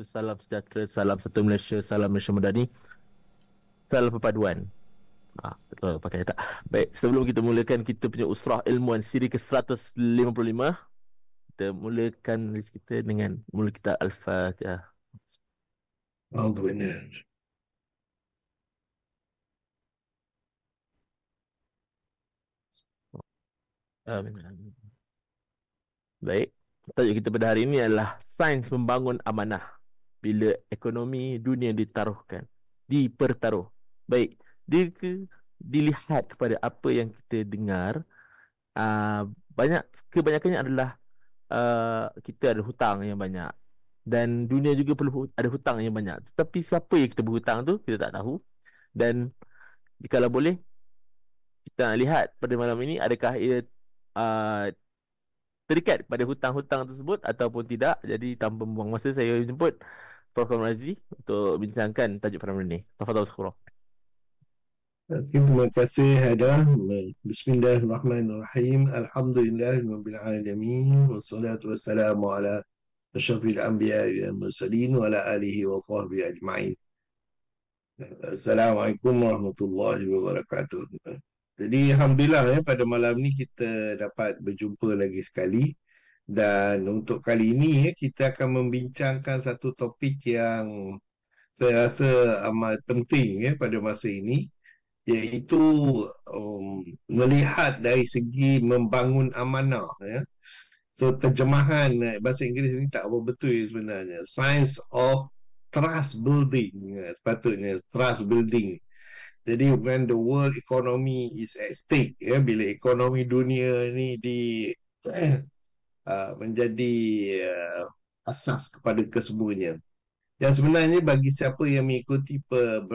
Salam sejahtera, salam satu Malaysia, salam Malaysia Madani, salam perpaduan. Betul pakai tak. Baik, sebelum kita mulakan kita punya usrah ilmuan siri ke-155, kita mulakan list kita dengan mula kita Al-Fatihah. Amin. Baik, tajuk kita pada hari ini adalah sains membangun amanah bila ekonomi dunia dipertaruh. Baik, dilihat kepada apa yang kita dengar, kebanyakannya adalah kita ada hutang yang banyak dan dunia juga perlu ada hutang yang banyak. Tetapi siapa yang kita berhutang tu kita tak tahu. Dan jikalau boleh kita nak lihat pada malam ini adakah ia terikat pada hutang-hutang tersebut ataupun tidak. Jadi tanpa membuang masa saya jemput Prof. Razi untuk bincangkan tajuk pada malam ini. Tafadhal sekurang. Terima kasih Haidar. Bismillahirrahmanirrahim. Alhamdulillahirabbil alamin wassalatu wassalamu ala asyrafil anbiya'i wal mursalin wa ala alihi wa sahbihi ajma'in. Assalamualaikum warahmatullahi wabarakatuh. Jadi alhamdulillah pada malam ni kita dapat berjumpa lagi sekali, dan untuk kali ini kita akan membincangkan satu topik yang saya rasa amat penting pada masa ini, iaitu melihat dari segi membangun amanah. So terjemahan bahasa Inggeris ini tak apa betul sebenarnya. Science of trust building, sepatutnya trust building. Jadi when the world economy is at stake, bila ekonomi dunia ni menjadi asas kepada kesemuanya. Dan sebenarnya bagi siapa yang mengikuti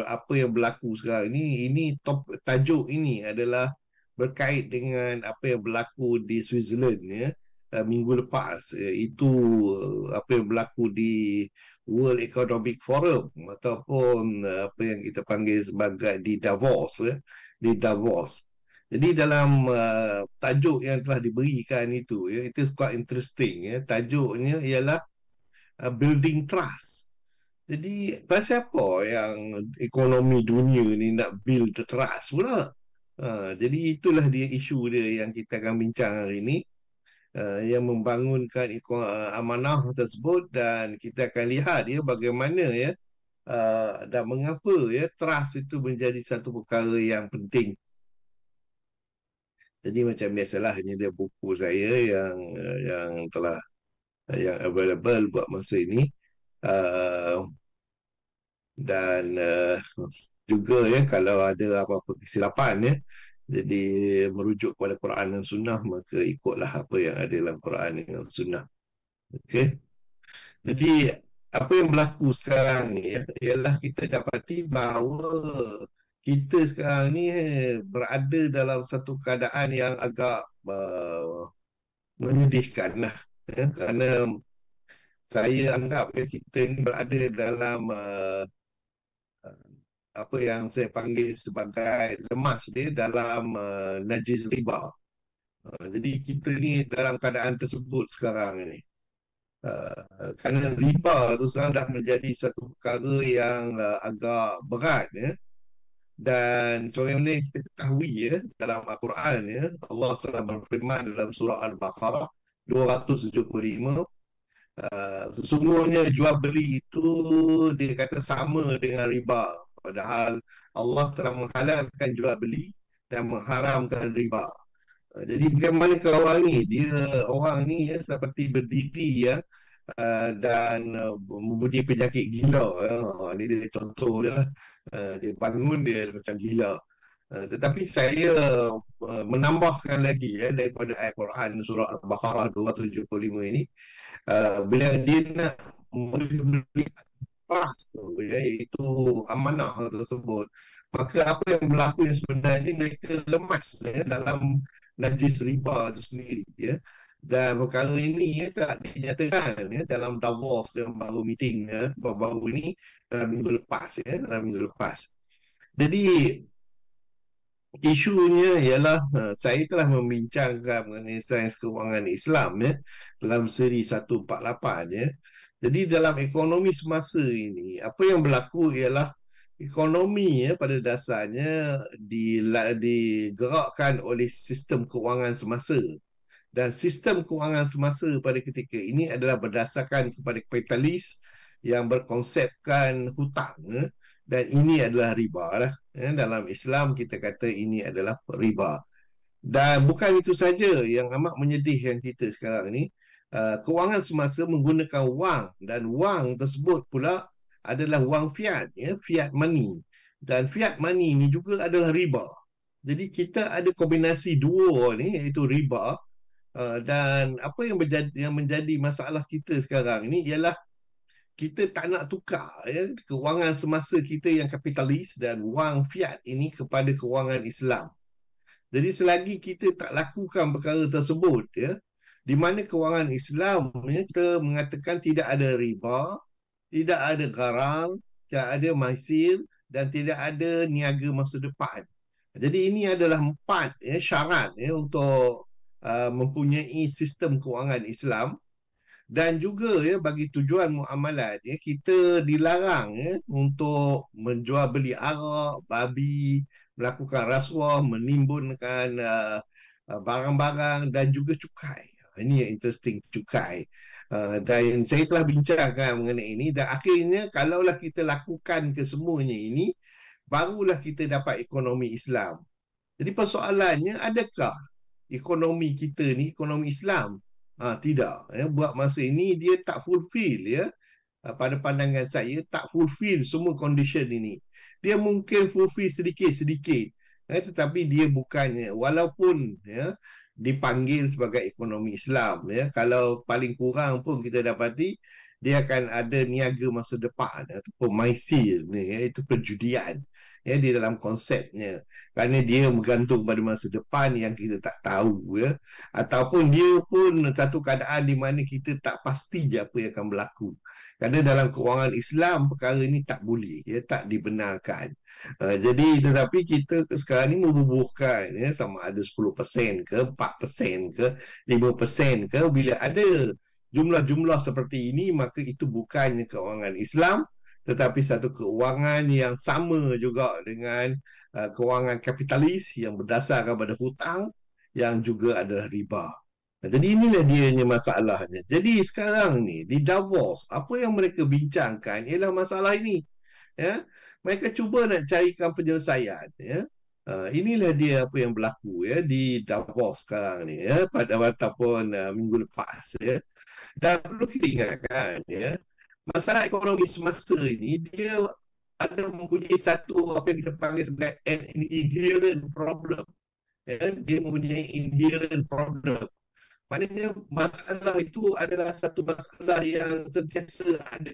apa yang berlaku sekarang ini tajuk ini adalah berkait dengan apa yang berlaku di Switzerland minggu lepas. Itu apa yang berlaku di World Economic Forum ataupun apa yang kita panggil sebagai di Davos. Jadi dalam tajuk yang telah diberikan itu quite interesting. Tajuknya ialah Building Trust. Jadi pasal apa yang ekonomi dunia ni nak build trust pula? Jadi itulah dia isu dia yang kita akan bincang hari ini, yang membangunkan amanah tersebut, dan kita akan lihat bagaimana dan mengapa trust itu menjadi satu perkara yang penting. Jadi macam biasalah, ini dia buku saya yang telah yang available buat masa ini. Dan juga kalau ada apa-apa kesilapan jadi merujuk kepada Quran dan Sunnah, maka ikutlah apa yang ada dalam Quran dan Sunnah. Okey. Jadi apa yang berlaku sekarang ni ialah kita dapati bahawa kita sekarang ni berada dalam satu keadaan yang agak menyedihkan lah, kerana saya anggap kita ni berada dalam apa yang saya panggil sebagai lemas dalam najis riba. Jadi kita ni dalam keadaan tersebut sekarang ni. Kerana riba tu sekarang dah menjadi satu perkara yang agak berat dan seorang ni kita ketahui dalam Al-Quran Allah telah berfirman dalam surah Al-Baqarah 275, sesungguhnya jual beli itu dia kata sama dengan riba, padahal Allah telah menghalalkan jual beli dan mengharamkan riba. Jadi bagaimana ke orang ni seperti berdiri dan mempunyai penyakit gila. Ini dia contoh dia lah. Dia bangun dia macam gila. Tetapi saya menambahkan lagi daripada ayat Quran surah Al-Baqarah 275 ini, bila dia nak melihat trust iaitu amanah tersebut, maka apa yang berlaku yang sebenarnya mereka lemas dalam najis riba itu sendiri dan perkara ini telah dinyatakan dalam Davos yang baru meeting baru ini dalam minggu lepas. Jadi isunya ialah saya telah membincangkan mengenai sains kewangan Islam dalam seri 148 ya. Jadi dalam ekonomi semasa ini apa yang berlaku ialah ekonomi pada dasarnya digerakkan oleh sistem kewangan semasa, dan sistem kewangan semasa pada ketika ini adalah berdasarkan kepada kapitalis yang berkonsepkan hutang dan ini adalah riba lah. Dalam Islam kita kata ini adalah riba. Dan bukan itu saja yang amat menyedihkan kita sekarang ni, kewangan semasa menggunakan wang, dan wang tersebut pula adalah wang fiat, fiat money. Dan fiat money ni juga adalah riba. Jadi kita ada kombinasi dua ni, iaitu riba. Dan apa yang menjadi masalah kita sekarang ni ialah kita tak nak tukar kewangan semasa kita yang kapitalis dan wang fiat ini kepada kewangan Islam. Jadi selagi kita tak lakukan perkara tersebut di mana kewangan Islam kita mengatakan tidak ada riba, tidak ada garang, tidak ada maisir dan tidak ada niaga masa depan. Jadi ini adalah 4 syarat untuk mempunyai sistem kewangan Islam. Dan juga bagi tujuan muamalat kita dilarang untuk menjual beli arak, babi, melakukan rasuah, menimbunkan barang-barang dan juga cukai. Ini yang interesting, cukai. Dan saya telah bincangkan mengenai ini, dan akhirnya kalaulah kita lakukan kesemuanya ini, barulah kita dapat ekonomi Islam. Jadi persoalannya, adakah ekonomi kita ni ekonomi Islam? Tidak. Buat masa ini dia tak fulfill pada pandangan saya tak fulfill semua condition ini. Dia mungkin fulfill sedikit-sedikit. Tetapi dia bukannya, walaupun dipanggil sebagai ekonomi Islam, kalau paling kurang pun kita dapati dia akan ada niaga masa depan ataupun maisir, iaitu perjudian di dalam konsepnya, kerana dia bergantung pada masa depan yang kita tak tahu ataupun dia pun satu keadaan di mana kita tak pasti apa yang akan berlaku, kerana dalam kewangan Islam perkara ini tak boleh tak dibenarkan. Jadi tetapi kita sekarang ni membubuhkan sama ada 10% ke 4% ke 5% ke. Bila ada jumlah-jumlah seperti ini, maka itu bukannya kewangan Islam, tetapi satu kewangan yang sama juga dengan kewangan kapitalis yang berdasarkan pada hutang yang juga adalah riba. Jadi inilah dianya masalahnya. Jadi sekarang ni di Davos, apa yang mereka bincangkan ialah masalah ini. Mereka cuba nak carikan penyelesaian. Inilah dia apa yang berlaku di Davos sekarang ni pada ataupun minggu lepas. Dan perlu kita ingatkan masalah ekonomi semasa ini dia ada mempunyai satu apa yang kita panggil sebagai an inherent problem. Dia mempunyai inherent problem. Maknanya masalah itu adalah satu masalah yang sentiasa ada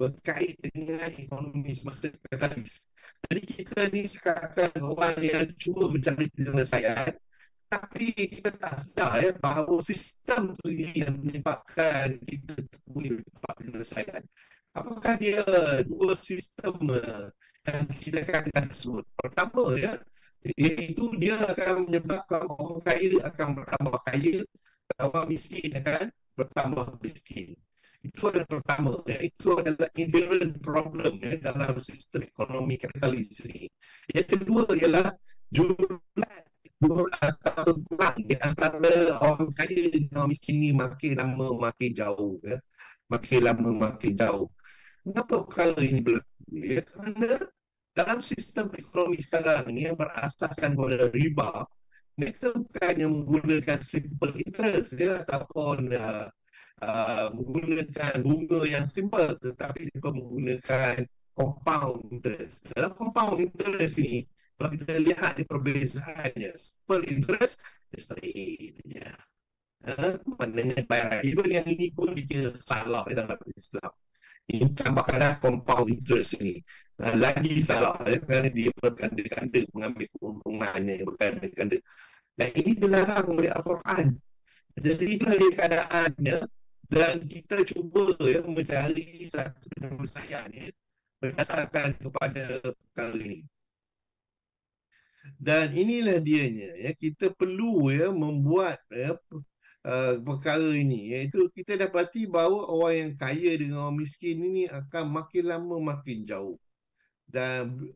berkait dengan ekonomi semasa kapitalis. Jadi kita ni sekarang orang yang cuba mencari penyelesaian, tapi kita tak sedar bahawa sistem tu yang menyebabkan kita boleh dapat penyelesaian. Apakah dia dua sistem yang kita katakan tersebut? Pertama iaitu dia akan menyebabkan orang kaya akan bertambah kaya, orang miskin akan bertambah miskin. Itu adalah pertama. Itu adalah inherent problem dalam sistem ekonomi kapitalis ini. Yang kedua ialah jumlah atau kurang di antara orang kaya dan orang miskin ni makin lama makin jauh. Makin lama makin jauh. Kenapa perkara ini berlaku? Kerana dalam sistem ekonomi sekarang ni yang berasaskan pada riba, mereka bukannya menggunakan simple interest ataupun menggunakan bunga yang simple, tetapi mereka menggunakan compound interest. Dalam compound interest ni, kalau kita lihat di perbezaannya, simple interest dia straight je. Maknanya bayar riba yang ini pun dikira salah dalam Islam. Ini tambahkanlah compound interest ini lagi salah kerana dia berganda-ganda mengambil keuntungannya yang berganda-ganda. Dan ini dilarang oleh Al-Quran. Jadi itulah dia keadaannya, dan kita cuba mencari satu penyelesaian berdasarkan kepada perkara ini. Dan inilah dianya, ya, kita perlu ya membuat perkara ini, iaitu kita dapati bahawa orang yang kaya dengan orang miskin ini akan makin lama makin jauh. Dan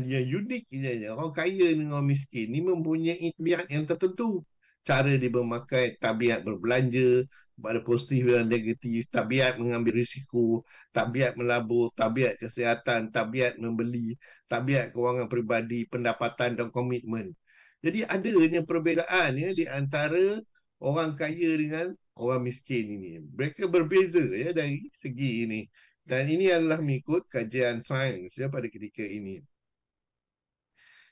yang uniknya, orang kaya dengan orang miskin ni mempunyai tabiat yang tertentu. Cara dia memakai, tabiat berbelanja, pada positif dan negatif, tabiat mengambil risiko, tabiat melabur, tabiat kesihatan, tabiat membeli, tabiat kewangan peribadi, pendapatan dan komitmen. Jadi adanya perbezaan ya di antara orang kaya dengan orang miskin ini. Mereka berbeza ya dari segi ini. Dan ini adalah mengikut kajian sains ya pada ketika ini.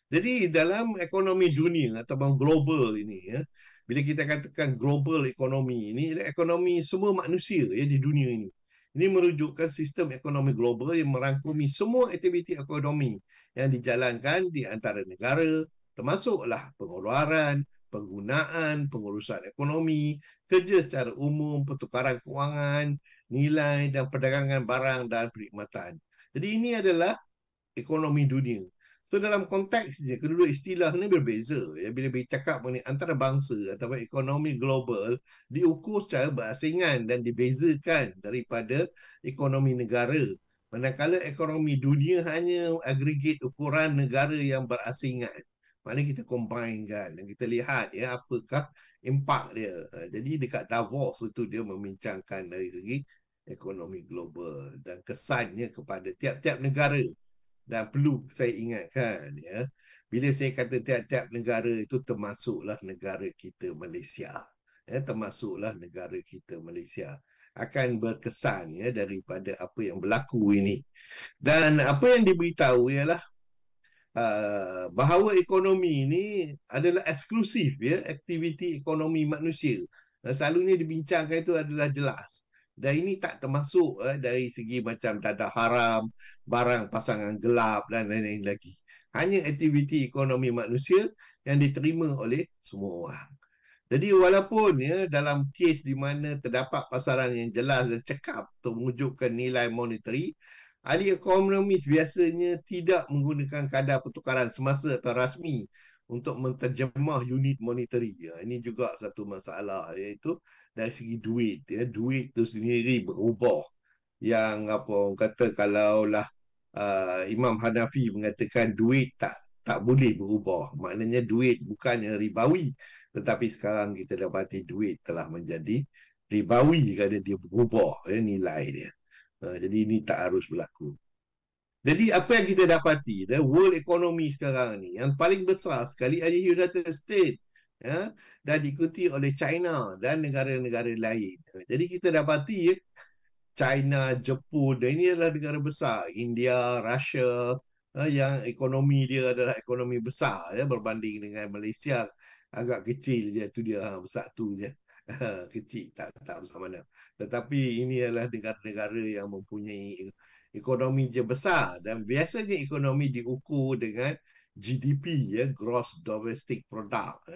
Jadi dalam ekonomi dunia atau global ini ya, bila kita katakan global ekonomi ini, ekonomi semua manusia ya di dunia ini. Ini merujukkan sistem ekonomi global yang merangkumi semua aktiviti ekonomi yang dijalankan di antara negara, termasuklah pengeluaran, penggunaan, pengurusan ekonomi, kerja secara umum, pertukaran kewangan, nilai dan perdagangan barang dan perkhidmatan. Jadi ini adalah ekonomi dunia. So dalam konteks dia, kedua istilah ni berbeza. Ya, bila bercakap mengenai antarabangsa atau ekonomi global diukur secara berasingan dan dibezakan daripada ekonomi negara. Manakala ekonomi dunia hanya agregat ukuran negara yang berasingan. Maknanya kita combine kan dan kita lihat ya apakah impak dia. Jadi dekat Davos itu dia membincangkan dari segi ekonomi global dan kesannya kepada tiap-tiap negara. Dan perlu saya ingatkan ya, bila saya kata tiap-tiap negara itu termasuklah negara kita Malaysia. Ya, termasuklah negara kita Malaysia akan berkesan ya daripada apa yang berlaku ini. Dan apa yang diberitahu ialah bahawa ekonomi ini adalah eksklusif ya aktiviti ekonomi manusia. Selalunya dibincangkan itu adalah jelas. Dan ini tak termasuk dari segi macam dadah haram, barang pasangan gelap dan lain-lain lagi. Hanya aktiviti ekonomi manusia yang diterima oleh semua orang. Jadi walaupun ya dalam kes di mana terdapat pasaran yang jelas dan cekap untuk mewujudkan nilai monetary, ahli ekonomis biasanya tidak menggunakan kadar pertukaran semasa atau rasmi untuk menterjemah unit monetary. Ya, ini juga satu masalah iaitu dari segi duit. Ya, duit itu sendiri berubah. Yang apa orang kata kalaulah Imam Hanafi mengatakan duit tak boleh berubah. Maknanya duit bukannya ribawi. Tetapi sekarang kita dapati duit telah menjadi ribawi kerana dia berubah ya, nilai dia. Jadi ini tak harus berlaku. Jadi apa yang kita dapati, world economy sekarang ni, yang paling besar sekali adalah United States. Ya, dan diikuti oleh China dan negara-negara lain. Jadi kita dapati China, Jepun, dan ini adalah negara besar. India, Russia, yang ekonomi dia adalah ekonomi besar ya, berbanding dengan Malaysia. Agak kecil je, tu dia besar tu je. Kecil, tak besar mana. Tetapi ini adalah negara-negara yang mempunyai ekonomi je besar. Dan biasanya ekonomi diukur dengan GDP, ya, Gross Domestic Product.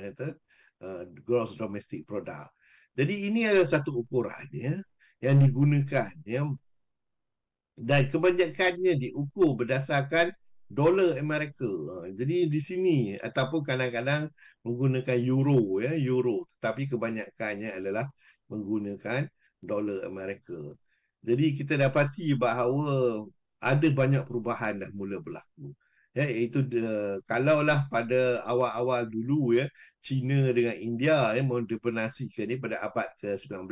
Gross Domestic Product. Jadi ini adalah satu ukuran ya, yang digunakan ya, dan kebanyakannya diukur berdasarkan dolar Amerika. Jadi di sini ataupun kadang-kadang menggunakan euro ya, euro, tetapi kebanyakannya adalah menggunakan dolar Amerika. Jadi kita dapati bahawa ada banyak perubahan dah mula berlaku. Ya, iaitu kalaulah pada awal-awal dulu ya, China dengan India ya mendominasikan ni pada abad ke-19.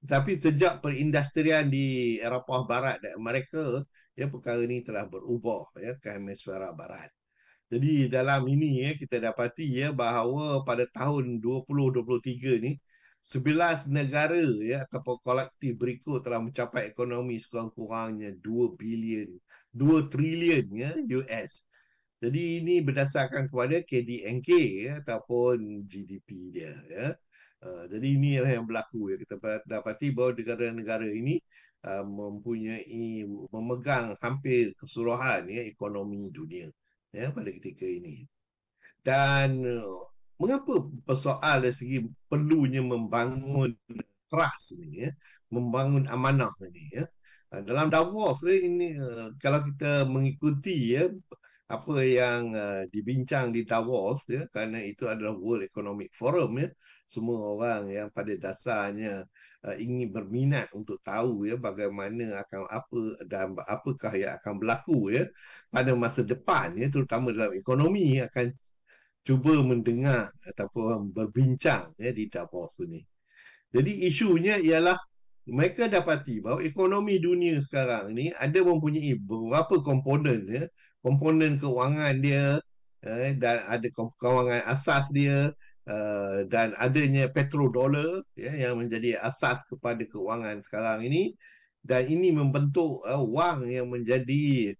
Tapi sejak perindustrian di Eropah Barat dan Amerika, ya, perkara ini telah berubah ya, ke hemisfera barat. Jadi dalam ini ya, kita dapati ya bahawa pada tahun 2023 ni 11 negara ya ataupun kolektif berikut telah mencapai ekonomi sekurang-kurangnya 2 trilion ya US. Jadi ini berdasarkan kepada KDNK ya ataupun GDP dia ya. Jadi inilah yang berlaku ya. Kita dapati bahawa negara-negara ini memegang hampir keseluruhan ya ekonomi dunia ya pada ketika ini. Dan mengapa persoal dari segi perlunya membangun trust ni ya, membangun amanah ni ya. Dalam Davos ini kalau kita mengikuti ya apa yang dibincang di Davos ya, kerana itu adalah World Economic Forum ya. Semua orang yang pada dasarnya ingin berminat untuk tahu ya bagaimana akan apa dan apakah yang akan berlaku ya pada masa depan ya, terutama dalam ekonomi, akan cuba mendengar ataupun berbincang ya di Davos ini. Jadi isunya ialah mereka dapati bahawa ekonomi dunia sekarang ni ada mempunyai beberapa komponen ya, komponen kewangan dia dan ada kewangan asas dia dan adanya petrodollar ya, yang menjadi asas kepada kewangan sekarang ini, dan ini membentuk wang yang menjadi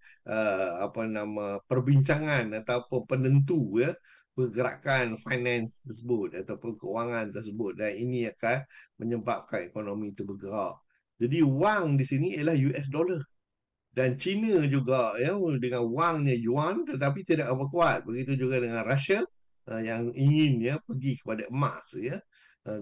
apa nama perbincangan ataupun penentu ya pergerakan finance tersebut ataupun kewangan tersebut, dan ini akan menyebabkan ekonomi itu bergerak. Jadi wang di sini ialah US dollar, dan China juga ya dengan wangnya yuan tetapi tidak apa kuat. Begitu juga dengan Russia yang ingin ya pergi kepada emas ya.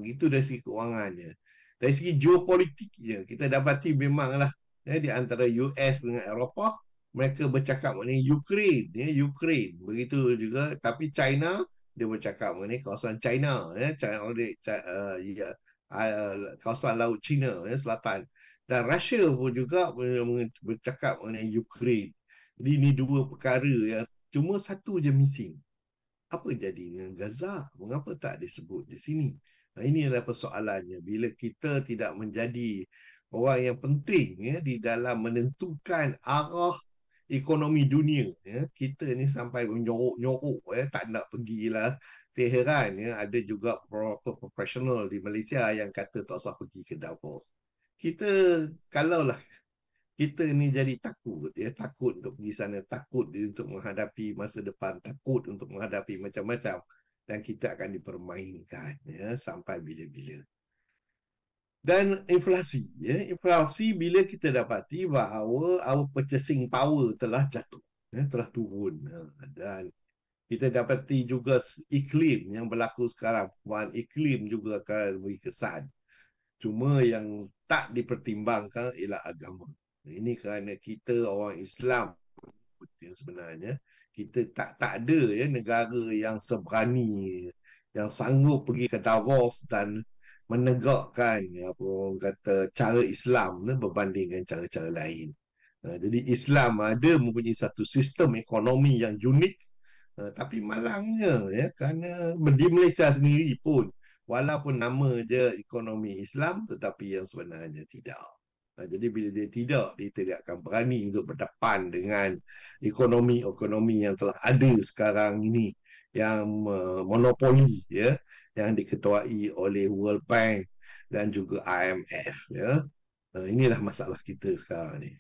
Gitu dari segi kewangannya. Dari segi geopolitiknya kita dapati memanglah ya, di antara US dengan Eropah mereka bercakap mengenai Ukraine ya, Ukraine. Begitu juga tapi China dia bercakap mengenai kawasan China ya, ya, kawasan laut China ya, selatan. Dan Russia pun juga bercakap mengenai Ukraine. Jadi ini dua perkara yang cuma satu je missing. Apa jadi dengan Gaza? Mengapa tak disebut di sini? Nah, ini adalah persoalannya. Bila kita tidak menjadi orang yang penting ya, di dalam menentukan arah ekonomi dunia, ya, kita ni sampai menyorok-nyorok ya, tak nak pergilah. Saya heran ya, ada juga beberapa profesional di Malaysia yang kata tak usah pergi ke Davos. Kita kalaulah kita ni jadi takut ya, takut untuk pergi sana, takut untuk menghadapi masa depan, takut untuk menghadapi macam-macam, dan kita akan dipermainkan ya sampai bila-bila. Dan inflasi ya, inflasi bila kita dapati bahawa our purchasing power telah jatuh ya, telah turun dan kita dapati juga iklim yang berlaku sekarang, perubahan iklim juga akan beri kesan. Cuma yang tak dipertimbangkan ialah agama. Ini kerana kita orang Islam sebenarnya kita tak ada ya negara yang seberani, yang sanggup pergi ke Davos dan menegakkan apa orang kata cara Islam berbanding dengan cara-cara lain. Jadi Islam ada mempunyai satu sistem ekonomi yang unik, tapi malangnya ya kerana di Malaysia sendiri pun walaupun nama je ekonomi Islam tetapi yang sebenarnya tidak. Jadi bila dia tidak akan berani untuk berdepan dengan ekonomi-ekonomi yang telah ada sekarang ini yang monopoli ya, yang diketuai oleh World Bank dan juga IMF ya. Inilah masalah kita sekarang ni.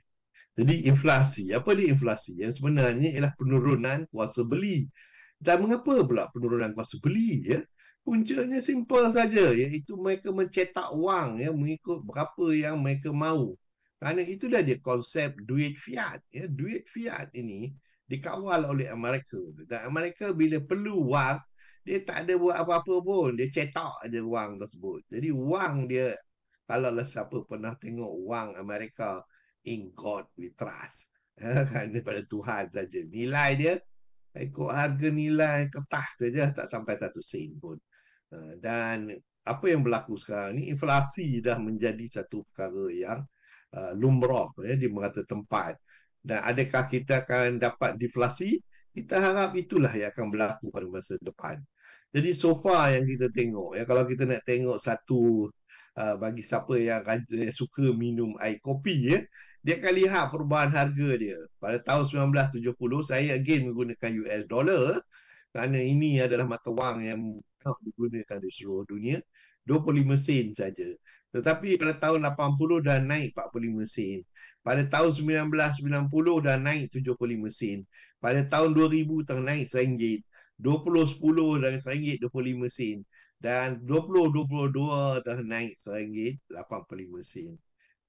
Jadi inflasi, apa dia inflasi? Yang sebenarnya ialah penurunan kuasa beli. Dan mengapa pula penurunan kuasa beli ya? Puncanya simple saja, iaitu mereka mencetak wang ya mengikut berapa yang mereka mahu. Kerana itulah dia konsep duit fiat ya. Duit fiat ini dikawal oleh Amerika. Dan Amerika bila perlu wang, dia tak ada buat apa-apa pun, dia cetak aja wang tersebut. Jadi wang dia, kalau siapa pernah tengok wang Amerika, in God we trust. Kan daripada Tuhan saja. Nilai dia ikut harga nilai kertas saja, tak sampai 1 sen pun. Dan apa yang berlaku sekarang ni, inflasi dah menjadi satu perkara yang lumrah ya, di merata tempat. Dan adakah kita akan dapat deflasi? Kita harap itulah yang akan berlaku pada masa depan. Jadi so far yang kita tengok ya, kalau kita nak tengok satu bagi siapa yang suka minum air kopi ya, dia akan lihat perubahan harga dia. Pada tahun 1970 saya again menggunakan US dollar kerana ini adalah mata wang yang digunakan di seluruh dunia, 25 sen saja. Tetapi pada tahun 80 dah naik 45 sen. Pada tahun 1990 dah naik 75 sen. Pada tahun 2000 dah naik RM1. 2010 dah RM1.25 sen. Dan 2022 dah naik RM1.85.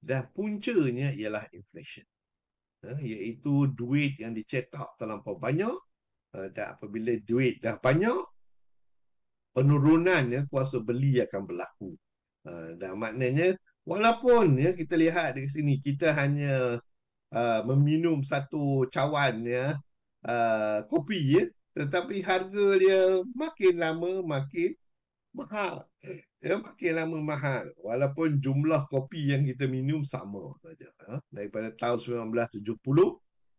Dan puncanya ialah inflation. Iaitu duit yang dicetak terlampau banyak. Dan apabila duit dah banyak, penurunannya kuasa beli akan berlaku. Dan maknanya walaupun ya kita lihat di sini kita hanya meminum satu cawan ya kopi ya, tetapi harga dia makin lama makin mahal. Makin lama mahal. Walaupun jumlah kopi yang kita minum sama saja. Daripada tahun 1970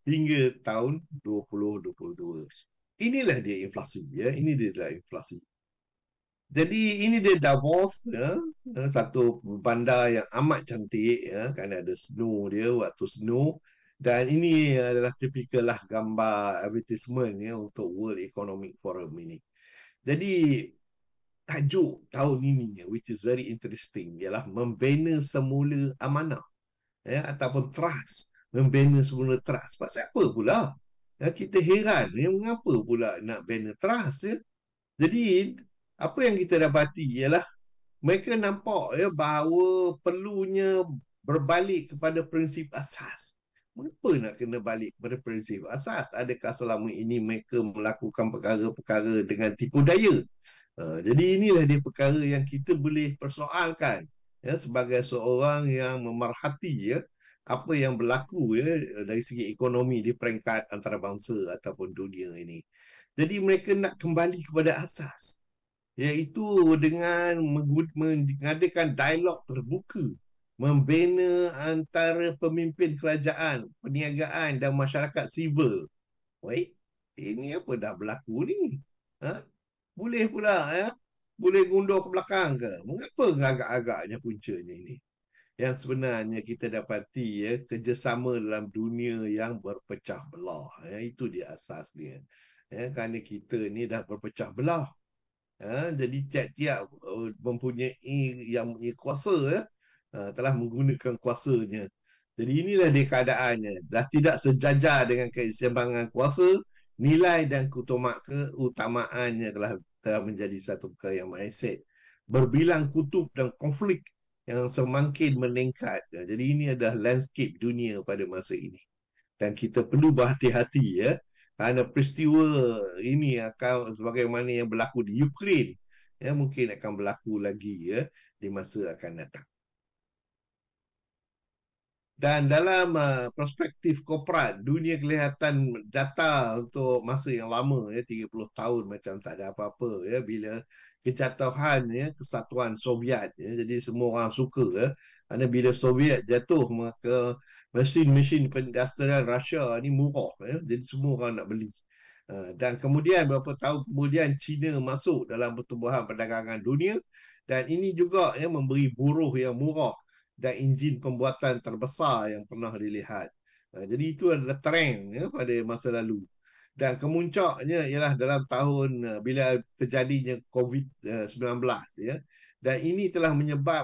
hingga tahun 2022. Inilah dia inflasi. Ini dia adalah inflasi. Jadi ini dia Davos, satu bandar yang amat cantik, kerana ada snow dia, waktu snow. Dan ini adalah tipikal lah gambar advertisement untuk World Economic Forum ini. Jadi tajuk tahun ini, which is very interesting, ialah membina semula amanah, ataupun trust. Membina semula trust. Sebab siapa pula? Kita heran, mengapa pula nak bina trust? Jadi apa yang kita dapati ialah mereka nampak bahawa perlunya berbalik kepada prinsip asas. Mengapa nak kena balik kepada prinsip asas? Adakah selama ini mereka melakukan perkara-perkara dengan tipu daya? Jadi inilah dia perkara yang kita boleh persoalkan sebagai seorang yang memerhati apa yang berlaku dari segi ekonomi di peringkat antarabangsa ataupun dunia ini. Jadi mereka nak kembali kepada asas, iaitu dengan mengadakan dialog terbuka, membina antara pemimpin kerajaan, perniagaan dan masyarakat sivil. Baik, ini apa dah berlaku ni? Boleh pula boleh gundur ke belakang ke? Mengapa agak-agaknya puncanya ini? Yang sebenarnya kita dapati kerjasama dalam dunia yang berpecah belah. Itu dia asas dia. Kerana kita ni dah berpecah belah. Jadi tiap-tiap mempunyai yang mempunyai kuasa telah menggunakan kuasanya. Jadi inilah dia keadaannya. Dah tidak sejajar dengan keseimbangan kuasa, nilai dan keutamaannya telah menjadi satu perkara yang mindset. Berbilang kutub dan konflik yang semakin meningkat. Jadi ini adalah landscape dunia pada masa ini. Dan kita perlu berhati-hati kerana peristiwa ini akan sebagaimana yang berlaku di Ukraine mungkin akan berlaku lagi di masa akan datang. Dan dalam perspektif korporat, dunia kelihatan data untuk masa yang lama 30 tahun macam tak ada apa-apa bila kejatuhan kesatuan Soviet jadi semua orang suka kerana bila Soviet jatuh maka mesin-mesin perindustrian Rusia ni murah jadi semua orang nak beli. Dan kemudian beberapa tahun kemudian China masuk dalam pertumbuhan perdagangan dunia dan ini juga memberi buruh yang murah dan enjin pembuatan terbesar yang pernah dilihat. Jadi itu adalah trend pada masa lalu. Dan kemuncaknya ialah dalam tahun bila terjadinya COVID-19 Dan ini telah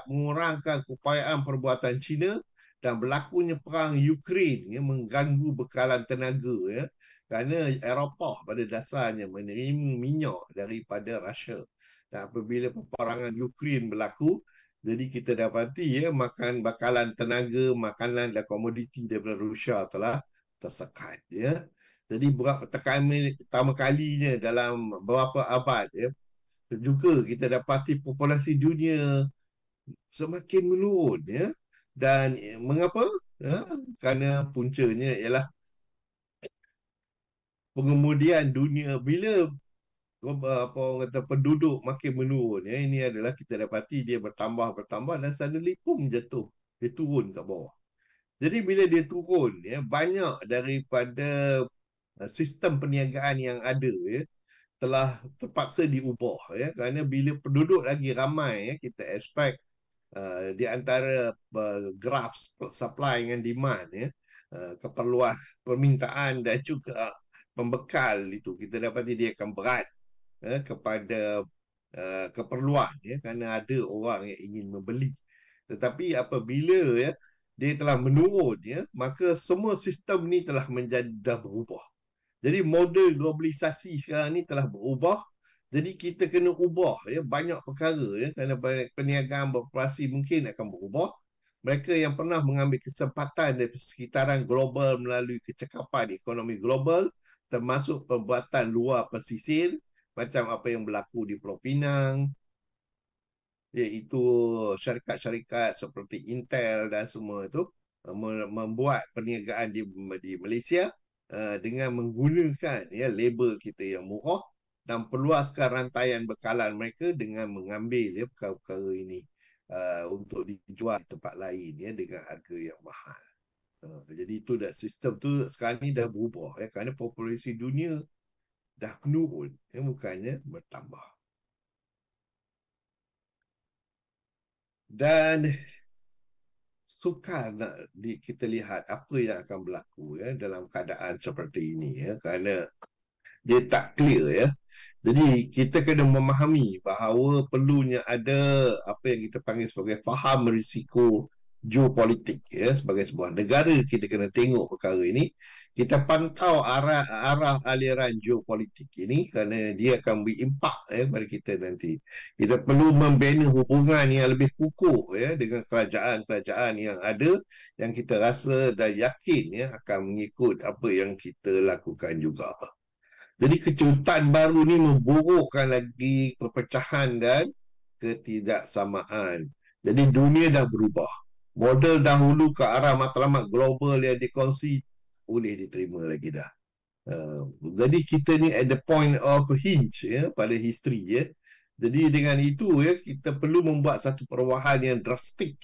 mengurangkan keupayaan perbuatan China dan berlakunya perang Ukraine mengganggu bekalan tenaga kerana Eropah pada dasarnya menerima minyak daripada Rusia. Dan apabila peperangan Ukraine berlaku, jadi kita dapati makan bakalan tenaga, makanan dan komoditi daripada Rusia telah tersekat Jadi pertama kalinya dalam beberapa abad juga kita dapati populasi dunia semakin menurun Dan mengapa? Kerana puncanya ialah pengemudian dunia bila apa orang kata penduduk makin menurun ini adalah kita dapati dia bertambah dan suddenly pum jatuh, dia turun kat bawah. Jadi bila dia turun banyak daripada sistem perniagaan yang ada telah terpaksa diubah kerana bila penduduk lagi ramai kita expect di antara graf supply dengan demand keperluan permintaan dan juga pembekal itu kita dapati dia akan berat kepada keperluan kerana ada orang yang ingin membeli. Tetapi apabila dia telah menurun maka semua sistem ni telah dah berubah. Jadi model globalisasi sekarang ni telah berubah. Jadi kita kena ubah banyak perkara kerana perniagaan beroperasi mungkin akan berubah. Mereka yang pernah mengambil kesempatan dari sekitaran global melalui kecekapan ekonomi global termasuk pembuatan luar pesisir macam apa yang berlaku di Pulau Pinang, iaitu syarikat-syarikat seperti Intel dan semua itu membuat perniagaan di Malaysia dengan menggunakan label kita yang murah dan perluaskan rantaian bekalan mereka dengan mengambil perkara-perkara ini untuk dijual di tempat lain dengan harga yang mahal. Jadi itu dah sistem tu sekarang ni dah berubah kerana populasi dunia dah menurun bukannya bertambah. Dan sukar nak kita lihat apa yang akan berlaku dalam keadaan seperti ini kerana dia tak clear. Jadi kita kena memahami bahawa perlunya ada apa yang kita panggil sebagai faham risiko geopolitik sebagai sebuah negara. Kita kena tengok perkara ini, kita pantau arah aliran geopolitik ini kerana dia akan berimpak pada kita nanti. Kita perlu membina hubungan yang lebih kukuh dengan kerajaan-kerajaan yang ada, yang kita rasa dan yakin akan mengikut apa yang kita lakukan juga. Jadi kejutan baru ni memburukkan lagi perpecahan dan ketidaksamaan. Jadi dunia dah berubah. Model dahulu ke arah matlamat global yang dikongsi boleh diterima lagi dah. Jadi kita ni at the point of hinge pada history. Jadi dengan itu kita perlu membuat satu perubahan yang drastik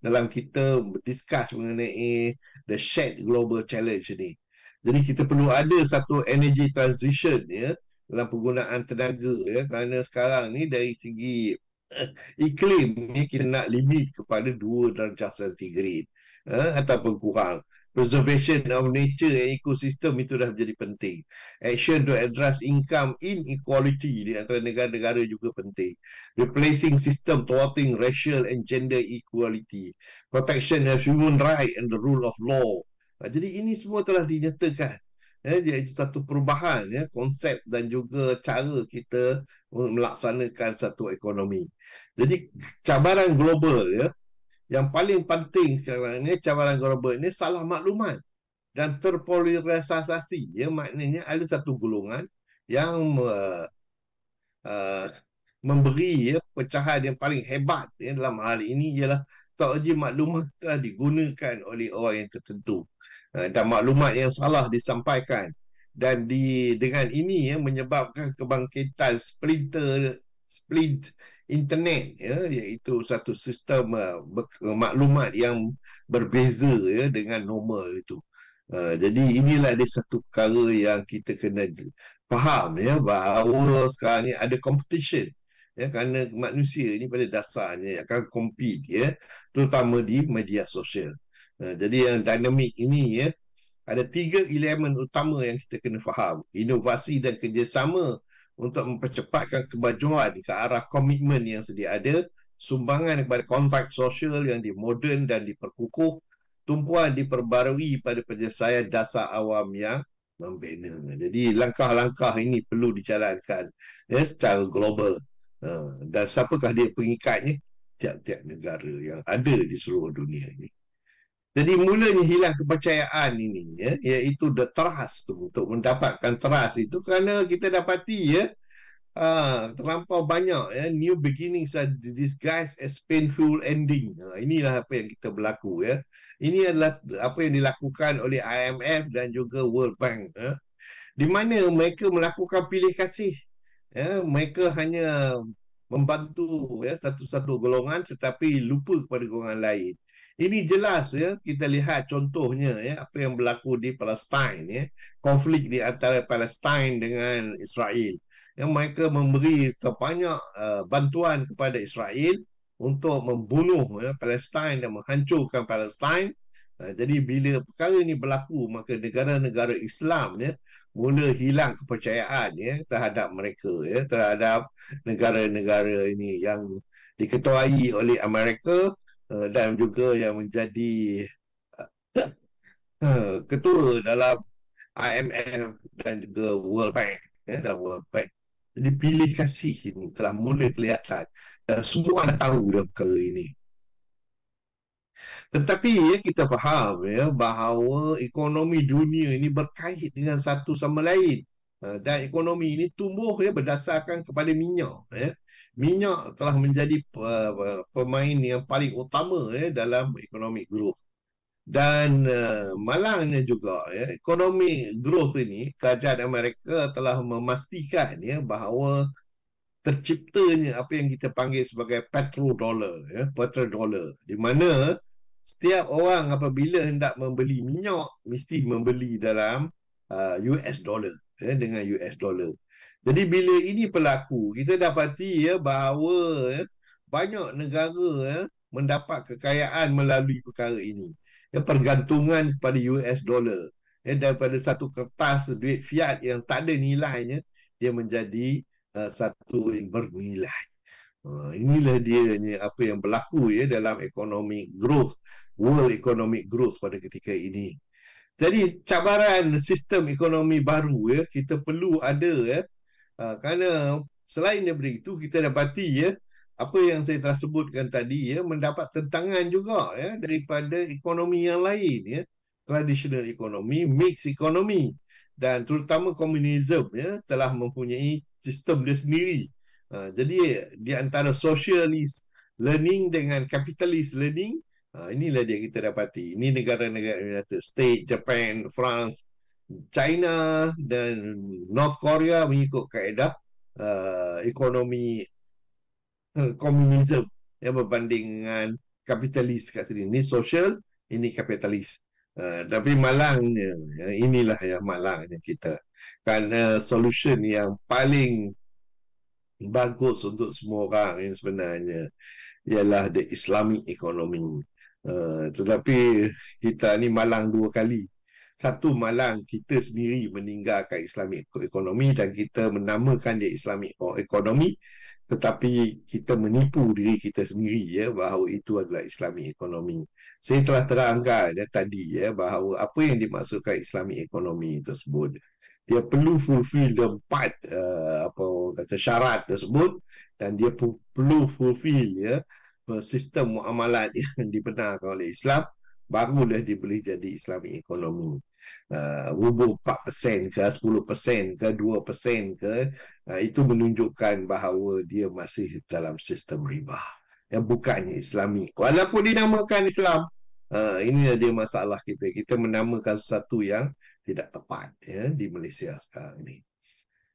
dalam kita discuss mengenai the shared global challenge ni. Jadi kita perlu ada satu energy transition dalam penggunaan tenaga kerana sekarang ni dari segi iklim ni kita nak limit kepada 2 darjah sentigrade ataupun kurang. Preservation of nature and ecosystem itu dah menjadi penting. Action to address income inequality di antara negara-negara juga penting. Replacing system thwarting racial and gender equality. Protection of human right and the rule of law. Jadi ini semua telah dinyatakan. Iaitu satu perubahan konsep dan juga cara kita melaksanakan satu ekonomi. Jadi cabaran global yang paling penting sekarang ni, cabaran global ni salah maklumat dan terpolarisasi. Maknanya ada satu golongan yang memberi pecahan yang paling hebat dalam hal ini ialah teknologi maklumat telah digunakan oleh orang yang tertentu. Dan maklumat yang salah disampaikan, dan dengan ini menyebabkan kebangkitan split internet iaitu satu sistem maklumat yang berbeza dengan normal itu. Jadi inilah dia satu perkara yang kita kena faham bahawa sekarang ni ada competition kerana manusia ni pada dasarnya akan compete terutama di media sosial. Jadi yang dinamik ini ada 3 elemen utama yang kita kena faham. Inovasi dan kerjasama untuk mempercepatkan kemajuan ke arah komitmen yang sedia ada, sumbangan kepada kontrak sosial yang dimoden dan diperkukuh, tumpuan diperbarui pada penyelesaian dasar awam yang membina. Jadi langkah-langkah ini perlu dijalankan secara global. Dan siapakah dia pengikatnya? Tiap-tiap negara yang ada di seluruh dunia ini. Jadi mulanya hilang kepercayaan ini iaitu the trust tu, untuk mendapatkan trust itu kerana kita dapati terlampau banyak new beginnings are disguised as painful ending. Inilah apa yang kita berlaku Ini adalah apa yang dilakukan oleh IMF dan juga World Bank di mana mereka melakukan pilih kasih. Mereka hanya membantu satu-satu golongan tetapi lupa kepada golongan lain. Ini jelas kita lihat contohnya apa yang berlaku di Palestin konflik di antara Palestin dengan Israel. Yang mereka memberi sebanyak bantuan kepada Israel untuk membunuh Palestin dan menghancurkan Palestin. Jadi bila perkara ini berlaku, maka negara-negara Islam mula hilang kepercayaan terhadap mereka, terhadap negara-negara ini yang diketuai oleh Amerika dan juga yang menjadi ketua dalam IMF dan juga World Bank dalam World Bank. Jadi pilih kasih ini telah mula kelihatan dan semua dah tahu dah perkara ini. Tetapi kita faham bahawa ekonomi dunia ini berkait dengan satu sama lain. Dan ekonomi ini tumbuh berdasarkan kepada minyak. Minyak telah menjadi pemain yang paling utama dalam economic growth. Dan malangnya juga ya, ekonomi growth ini, kerajaan Amerika telah memastikan ya bahawa terciptanya apa yang kita panggil sebagai petrodollar ya, petrodollar, di mana setiap orang apabila hendak membeli minyak mesti membeli dalam US dollar ya, dengan US dollar. Jadi bila ini berlaku, kita dapati ya bahawa ya, banyak negara ya, mendapat kekayaan melalui perkara ini. Ya, pergantungan pada US dollar. Ya, daripada satu kertas duit fiat yang tak ada nilainya, dia menjadi satu yang bernilai. Inilah dia apa yang berlaku ya dalam economic growth, world economic growth pada ketika ini. Jadi cabaran sistem ekonomi baru ya, kita perlu ada ya, kerana selain daripada itu kita dapati ya apa yang saya telah sebutkan tadi ya, mendapat tentangan juga ya daripada ekonomi yang lain ya, traditional ekonomi, mixed ekonomi, dan terutama komunisme ya telah mempunyai sistem dia sendiri. Jadi di antara socialist learning dengan capitalist learning, inilah dia kita dapati. Ini negara-negara United States, Japan, France, China dan North Korea mengikut kaedah ekonomi komunisme yang berbanding dengan kapitalis kat sini. Ini social, ini kapitalis. Tapi malangnya, inilah yang malangnya kita. Kerana solution yang paling bagus untuk semua orang yang sebenarnya ialah the Islamic economy. Tetapi kita ni malang dua kali. Satu, malang kita sendiri meninggalkan Islamic economy dan kita menamakan dia Islamic economy, tetapi kita menipu diri kita sendiri ya bahawa itu adalah Islamic economy. Saya telah terangkan ya tadi ya bahawa apa yang dimaksudkan Islamic economy tersebut, dia perlu fulfill the empat apa kata syarat tersebut, dan dia perlu fulfill ya sistem muamalat yang dibenarkan oleh Islam, barulah dia boleh jadi Islamic economy. Hubung 4% ke 10% ke 2% ke, itu menunjukkan bahawa dia masih dalam sistem riba yang bukannya Islami, walaupun dinamakan Islam. Inilah dia masalah kita, kita menamakan sesuatu yang tidak tepat ya di Malaysia sekarang ni.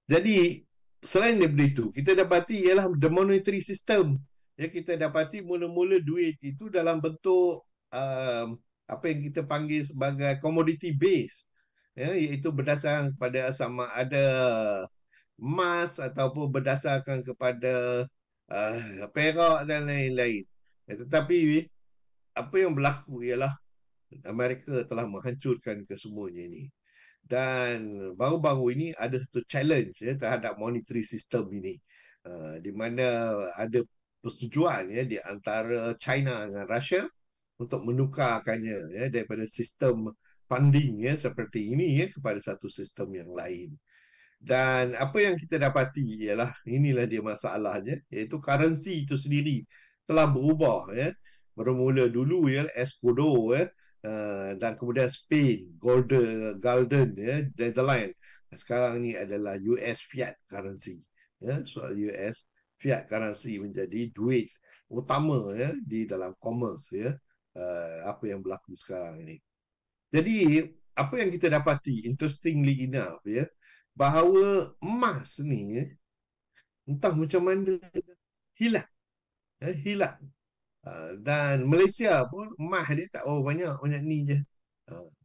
Jadi selain daripada itu, kita dapati ialah the monetary system. Ya, kita dapati mula-mula duit itu dalam bentuk apa yang kita panggil sebagai commodity base, ya, iaitu berdasarkan kepada sama ada emas ataupun berdasarkan kepada perak dan lain-lain. Tetapi apa yang berlaku ialah Amerika telah menghancurkan kesemuanya ini. Dan baru-baru ini ada satu challenge ya, terhadap monetary system ini, di mana ada persetujuan ya, di antara China dengan Russia untuk menukarkannya ya, daripada sistem funding ya, seperti ini ya, kepada satu sistem yang lain. Dan apa yang kita dapati ialah inilah dia masalahnya, iaitu currency itu sendiri telah berubah ya. Bermula dulu ya Escudo ya, dan kemudian Spain, Golden ya, Netherlands. Sekarang ni adalah US fiat currency. Ya, soal US fiat currency menjadi duit utama ya di dalam commerce ya. Apa yang berlaku sekarang ini. Jadi apa yang kita dapati interestingly enough ya, bahawa emas ni ya, entah macam mana hilang. Hilang. Dan Malaysia pun emas dia tak banyak ni je.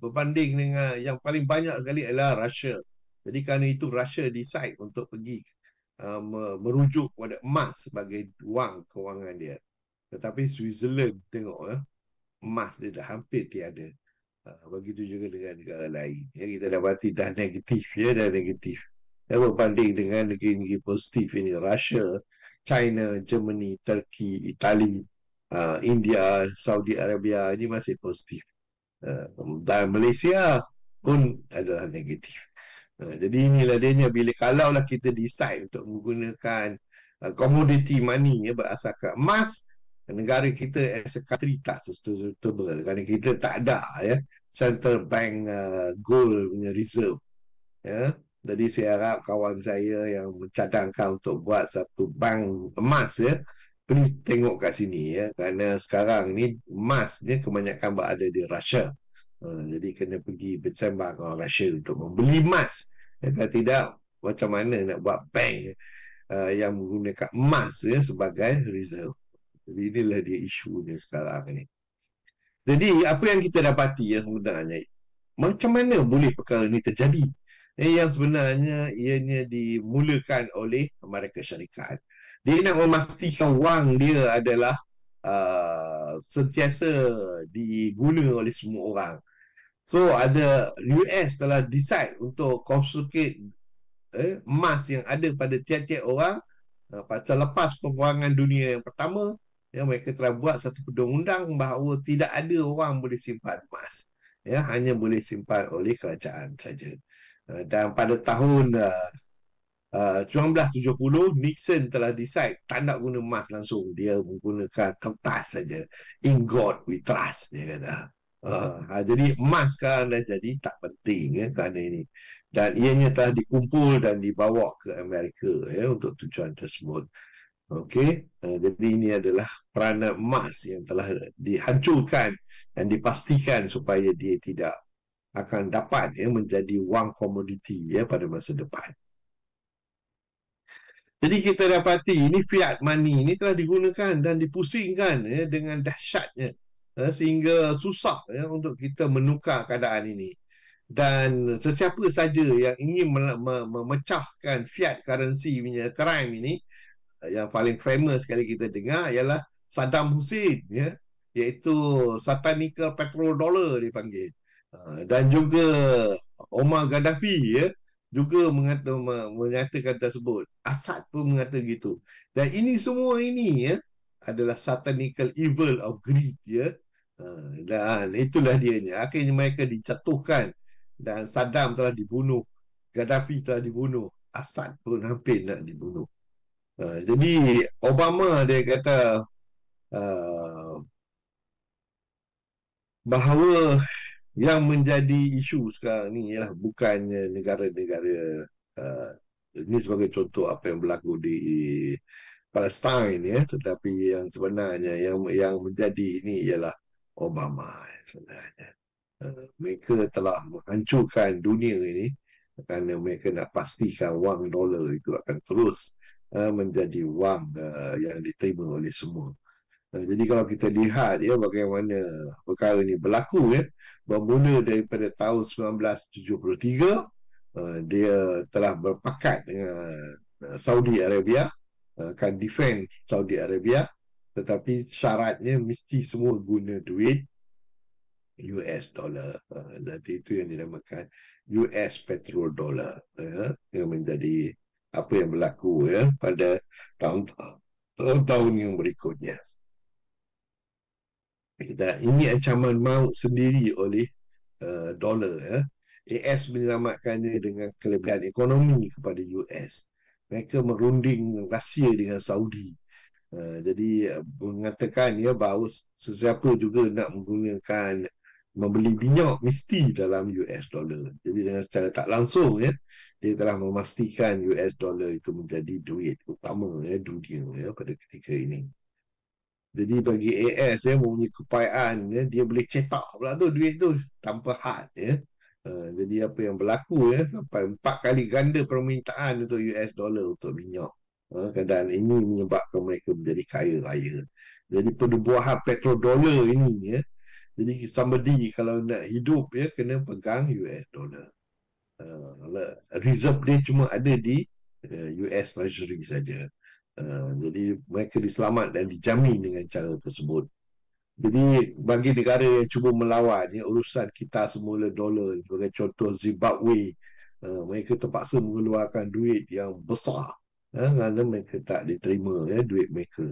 Berbanding dengan yang paling banyak sekali adalah Russia. Jadi kerana itu Russia decide untuk pergi merujuk kepada emas sebagai wang kewangan dia. Tetapi Switzerland tengok emas dia dah hampir tiada. Begitu juga dengan negara lain. Ya, kita dapati dah negatif ya, dah negatif. Ya, berbanding dengan negeri-negeri positif ini, Russia, China, Germany, Turkey, Itali, India, Saudi Arabia, ini masih positif. Dan Malaysia pun adalah negatif. Jadi inilah dia, bila kalaulah kita decide untuk menggunakan commodity money ya, berasaskan emas, negara kita as a country tak sustainable kerana kita tak ada ya central bank gold punya reserve ya. Jadi saya harap kawan saya yang mencadangkan untuk buat satu bank emas ya, please tengok kat sini ya, kerana sekarang ni emas ni kebanyakan berada di Russia. Jadi kena pergi bersembang dengan Russia untuk membeli emas. Kalau tidak, macam mana nak buat bank yang menggunakan emas ya, sebagai reserve. Jadi inilah dia isunya sekarang ni. Jadi apa yang kita dapati yang sebenarnya, macam mana boleh perkara ini terjadi? Yang sebenarnya ianya dimulakan oleh Amerika Syarikat. Dia nak memastikan wang dia adalah sentiasa diguna oleh semua orang. So ada US telah decide untuk confiscate emas yang ada pada tiap-tiap orang. Pasal lepas peperangan dunia yang pertama, mereka telah buat satu perundang bahawa tidak ada orang boleh simpan emas. Hanya boleh simpan oleh kerajaan saja. Dan pada tahun 1970, Nixon telah decide tak nak guna emas langsung. Dia menggunakan kertas saja. In God we trust, dia kata. Jadi emas sekarang dah jadi tak penting kerana ini. Dan ianya telah dikumpul dan dibawa ke Amerika untuk tujuan tersebut. Okey, jadi ini adalah peranan emas yang telah dihancurkan dan dipastikan supaya dia tidak akan dapat menjadi wang komoditi pada masa depan. Jadi kita dapati ini fiat money ini telah digunakan dan dipusingkan dengan dahsyatnya sehingga susah untuk kita menukar keadaan ini. Dan sesiapa saja yang ingin memecahkan fiat currency punya crime ini, yang paling famous sekali kita dengar ialah Saddam Hussein, iaitu satanical petrodollar dipanggil. Dan juga Omar Gaddafi juga menyatakan tersebut. Assad pun mengata gitu. Dan ini semua ini adalah satanical evil of greed dan itulah dianya. Akhirnya mereka dijatuhkan dan Saddam telah dibunuh, Gaddafi telah dibunuh, Assad pun hampir nak dibunuh. Jadi Obama dia kata bahawa yang menjadi isu sekarang ni ialah bukannya negara-negara ini sebagai contoh apa yang berlaku di Palestin tetapi yang sebenarnya yang menjadi ini ialah Obama sebenarnya. Mereka telah menghancurkan dunia ini kerana mereka nak pastikan wang dolar itu akan terus menjadi wang yang diterima oleh semua. Jadi kalau kita lihat bagaimana perkara ini berlaku bermula daripada tahun 1973, dia telah berpakat dengan Saudi Arabia, akan defend Saudi Arabia, tetapi syaratnya mesti semua guna duit US dollar. Nanti itu yang dinamakan US petrodollar, yang menjadi apa yang berlaku pada tahun-tahun yang berikutnya. Dan ini ancaman maut sendiri oleh dolar. AS menyelamatkannya dengan kelebihan ekonomi kepada US. Mereka merunding rahsia dengan Saudi. Jadi mengatakan bahawa sesiapa juga nak menggunakan membeli minyak mesti dalam US dollar. Jadi dengan secara tak langsung dia telah memastikan US dollar itu menjadi duit utama dunia pada ketika ini. Jadi bagi AS mempunyai keupayaan dia boleh cetak pula tu duit tu tanpa had jadi apa yang berlaku sampai 4 kali ganda permintaan untuk US dollar untuk minyak. Dan ini menyebabkan mereka menjadi kaya raya. Jadi penubuhan petrodollar ini jadi somebody kalau nak hidup kena pegang US dollar. Reserve dia cuma ada di US Treasury saja. Jadi mereka diselamat dan dijamin dengan cara tersebut. Jadi bagi negara yang cuba melawan urusan kita semula dolar, sebagai contoh Zimbabwe, mereka terpaksa mengeluarkan duit yang besar kerana mereka tak diterima duit mereka.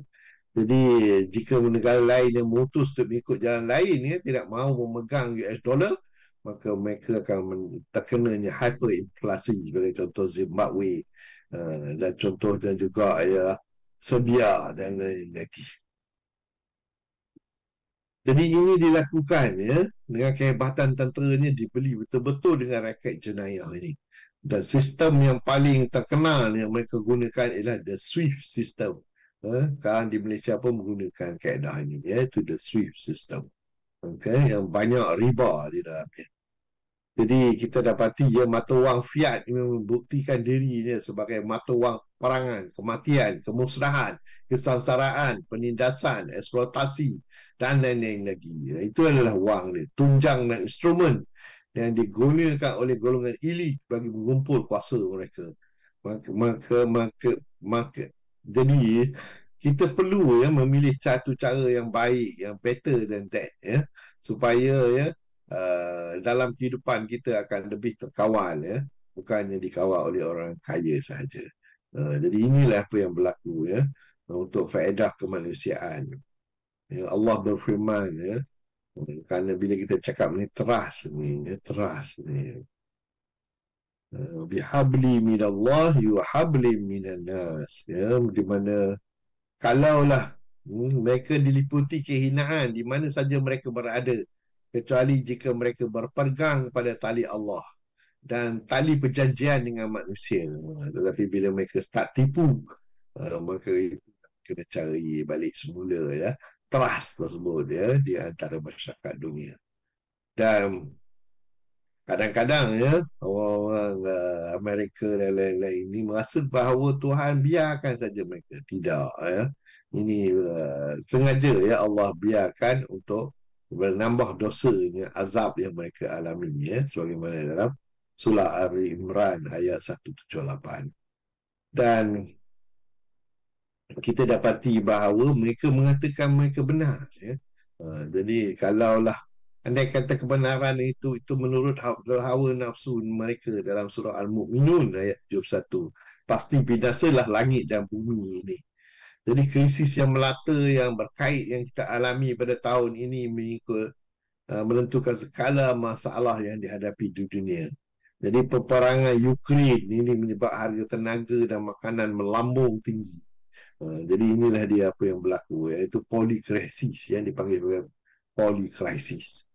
Jadi jika negara lain yang memutus untuk mengikut jalan lain tidak mahu memegang US dollar, maka mereka akan terkenanya hyperinflasi, sebagai contoh Zimbabwe, dan contohnya juga Serbia dan lain lagi. Jadi ini dilakukan dengan kehebatan tenteranya, dibeli betul-betul dengan raket jenayah ini. Dan sistem yang paling terkenal yang mereka gunakan ialah the SWIFT system. Sekarang di Malaysia pun menggunakan kaedah ini, iaitu the SWIFT system. Yang banyak riba di dalamnya. Jadi kita dapati mata wang fiat ini membuktikan dirinya sebagai mata wang perangan, kematian, kemusnahan, kesangsaraan, penindasan, eksploitasi dan lain-lain lagi. Itu adalah wang dia, tunjang dan instrumen yang digunakan oleh golongan elit bagi mengumpul kuasa mereka. Maka jadi kita perlu memilih satu cara yang baik, yang better than that, supaya dalam kehidupan kita akan lebih terkawal, bukannya dikawal oleh orang kaya sahaja. Jadi inilah apa yang berlaku untuk faedah kemanusiaan. Allah berfirman, kerana bila kita cakap ni trust ni, bihabli minallah yuhabli minan nas, di mana kalaulah mereka diliputi kehinaan di mana saja mereka berada, kecuali jika mereka berpegang kepada tali Allah dan tali perjanjian dengan manusia. Tetapi bila mereka start tipu, maka kena cari balik semula trust tersebut di antara masyarakat dunia. Dan kadang-kadang orang-orang Amerika dan lain-lain ini merasa bahawa Tuhan biarkan saja mereka. Tidak. Ini sengaja Allah biarkan untuk menambah dosanya, azab yang mereka alami, sebagaimana dalam surah Ali Imran ayat 178. Dan kita dapati bahawa mereka mengatakan mereka benar. Jadi kalaulah andai kata kebenaran itu menurut hawa nafsu mereka dalam surah Al-Mu'minun ayat 71, pasti binasalah langit dan bumi ini. Jadi krisis yang melata yang berkait yang kita alami pada tahun ini mengikut menentukan segala masalah yang dihadapi di dunia. Jadi peperangan Ukraine ini menyebabkan harga tenaga dan makanan melambung tinggi. Jadi inilah dia apa yang berlaku, iaitu polikrisis yang dipanggil sebagai polikrisis.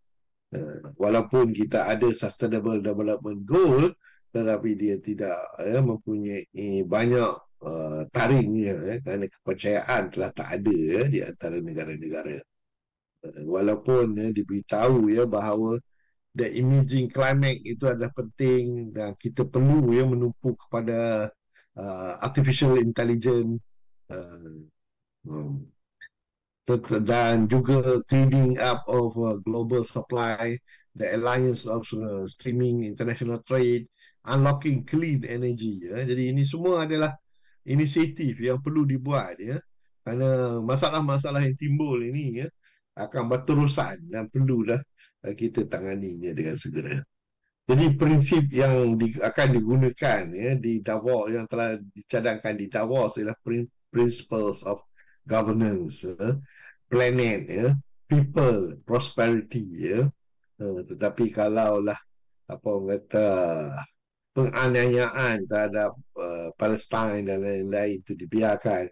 Walaupun kita ada Sustainable Development Goal, tetapi dia tidak mempunyai banyak taringnya, kerana kepercayaan telah tak ada di antara negara-negara. Walaupun diberitahu bahawa the emerging climate itu adalah penting dan kita perlu menumpu kepada artificial intelligence dan juga cleaning up of global supply, the alliance of streaming international trade, unlocking clean energy. Jadi ini semua adalah inisiatif yang perlu dibuat, kerana masalah-masalah yang timbul ini akan berterusan dan perlulah kita tanganinya dengan segera. Jadi prinsip yang akan digunakan di Davos, yang telah dicadangkan di Davos, ialah principles of governance, planet, people, prosperity. Tetapi kalaulah orang kata penganiayaan terhadap Palestin dan lain-lain itu dibiarkan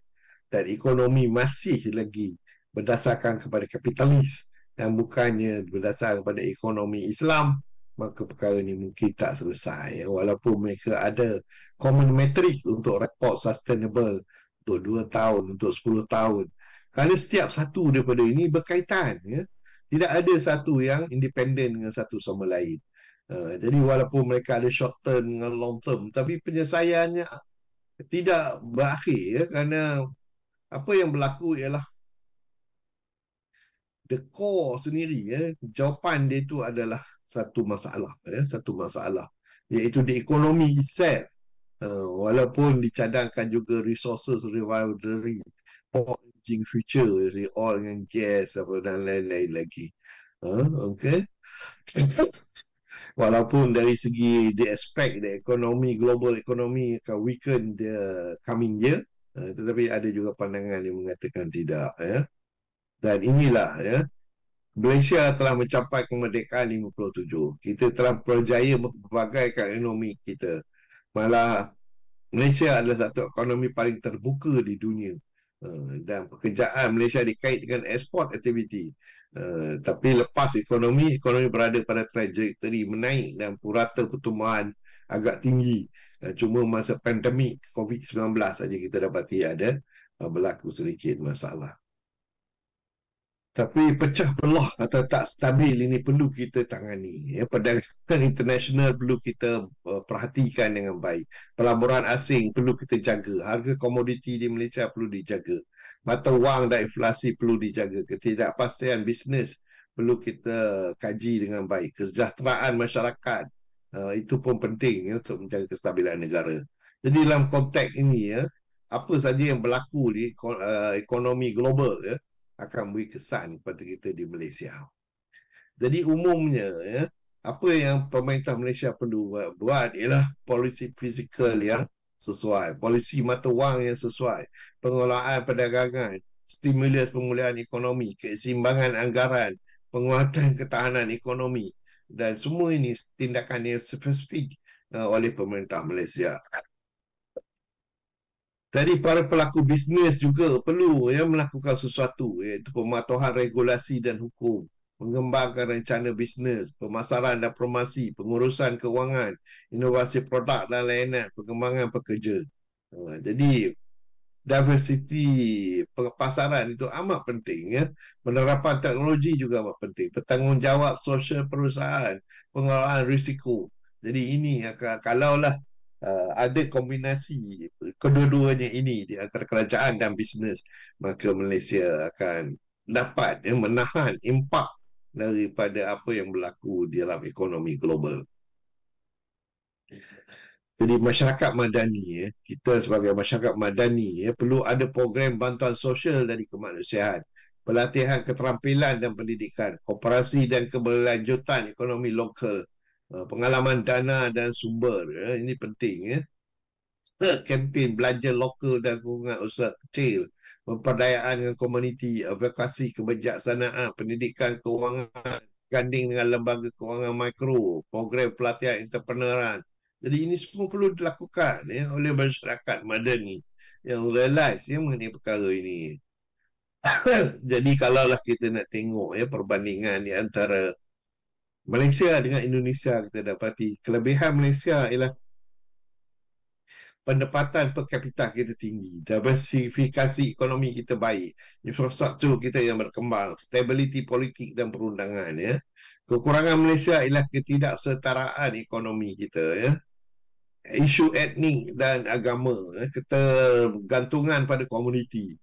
dan ekonomi masih lagi berdasarkan kepada kapitalis dan bukannya berdasarkan kepada ekonomi Islam, maka perkara ini mungkin tak selesai. Walaupun mereka ada common metric untuk report sustainable untuk 2 tahun, untuk 10 tahun. Kerana setiap satu daripada ini berkaitan. Tidak ada satu yang independen dengan satu sama lain. Jadi walaupun mereka ada short term dengan long term, tapi penyelesaiannya tidak berakhir, kerana apa yang berlaku ialah the core sendiri, jawapan dia itu adalah satu masalah, iaitu di ekonomi itself. Walaupun dicadangkan juga resources rivalry for engine future, oil and gas dan lain-lain lagi. Okay. Walaupun dari segi the expect the economy, global economy akan weaken the coming year, tetapi ada juga pandangan yang mengatakan tidak. Dan inilah Malaysia telah mencapai kemerdekaan 57. Kita telah berjaya membagaikan ekonomi kita. Malah Malaysia adalah satu ekonomi paling terbuka di dunia. Dan pekerjaan Malaysia dikait dengan export activity. Tapi lepas ekonomi berada pada trajektori menaik dan purata pertumbuhan agak tinggi. Cuma masa pandemik COVID-19 saja kita dapati ada berlaku sedikit masalah. Tapi pecah belah atau tak stabil ini perlu kita tangani. Ya, perdagangan internasional perlu kita perhatikan dengan baik. Pelaburan asing perlu kita jaga. Harga komoditi di Malaysia perlu dijaga. Mata wang dan inflasi perlu dijaga. Ketidakpastian bisnes perlu kita kaji dengan baik. Kesejahteraan masyarakat itu pun penting ya, untuk menjaga kestabilan negara. Jadi dalam konteks ini ya, apa saja yang berlaku di ekonomi global ya, akan beri kesan kepada kita di Malaysia. Jadi umumnya ya, apa yang pemerintah Malaysia perlu buat ialah polisi fizikal yang sesuai, polisi mata wang yang sesuai, pengelolaan perdagangan, stimulus pemulihan ekonomi, keseimbangan anggaran, penguatan ketahanan ekonomi, dan semua ini tindakan yang spesifik oleh pemerintah Malaysia. Jadi para pelaku bisnes juga perlu ya melakukan sesuatu, iaitu pematuhan regulasi dan hukum, mengembangkan rencana bisnes, pemasaran dan promosi, pengurusan kewangan, inovasi produk dan layanan, pengembangan pekerja. Jadi diversity pasaran itu amat penting ya. Penerapan teknologi juga amat penting. Bertanggungjawab sosial perusahaan, pengelolaan risiko. Jadi ini akan kalaulah ada kombinasi kedua-duanya ini di antara kerajaan dan bisnes, maka Malaysia akan dapat menahan impak daripada apa yang berlaku di dalam ekonomi global. Jadi masyarakat madani, kita sebagai masyarakat madani perlu ada program bantuan sosial dari kemanusiaan, pelatihan keterampilan dan pendidikan, koperasi dan keberlanjutan ekonomi lokal, pengalaman dana dan sumber. Ini penting ya. Kempen belanja lokal dan gabungan usaha kecil, pemberdayaan dengan komuniti, advokasi kebijaksanaan, pendidikan kewangan, ganding dengan lembaga kewangan mikro, program pelatihan entrepreneuran. Jadi ini semua perlu dilakukan ya, oleh masyarakat madani yang realize ya, mengenai perkara ini. Jadi kalaulah kita nak tengok ya perbandingan di antara Malaysia dengan Indonesia, kita dapati kelebihan Malaysia ialah pendapatan per kapita kita tinggi, diversifikasi ekonomi kita baik, infrastruktur kita yang berkembang, stability politik dan perundangan ya. Kekurangan Malaysia ialah ketidaksetaraan ekonomi kita ya. Isu etnik dan agama, ketergantungan pada komuniti.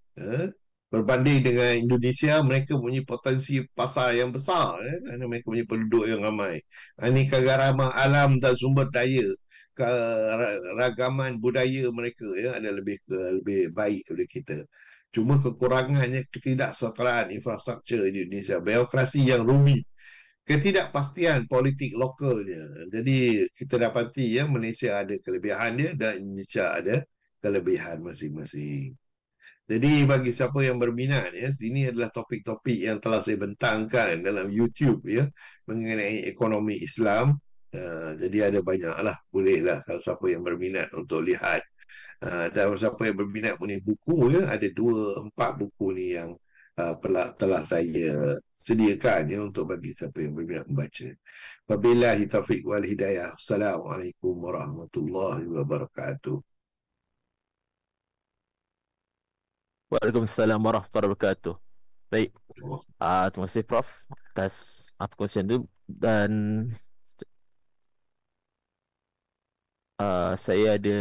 Berbanding dengan Indonesia, mereka punya potensi pasar yang besar kerana mereka punya penduduk yang ramai. Keanekaragaman alam dan sumber daya, keragaman budaya mereka ada lebih baik dari kita. Cuma kekurangannya ketidaksetaraan infrastruktur di Indonesia, birokrasi yang rumit, ketidakpastian politik lokalnya. Jadi kita dapati ya, Malaysia ada kelebihan dia dan Indonesia ada kelebihan masing-masing. Jadi bagi siapa yang berminat ya, ini adalah topik-topik yang telah saya bentangkan dalam YouTube ya, mengenai ekonomi Islam. Jadi ada banyaklah, bolehlah kalau siapa yang berminat untuk lihat. Dan siapa yang berminat punya buku ya, ada 4 buku ni yang telah saya sediakan ya, untuk bagi siapa yang berminat membaca. Wabillahi taufiq wal hidayah. Assalamualaikum warahmatullahi wabarakatuh. Waalaikumsalam warahmatullahi wabarakatuh. Baik, terima kasih Prof atas perkongsian itu. Dan saya ada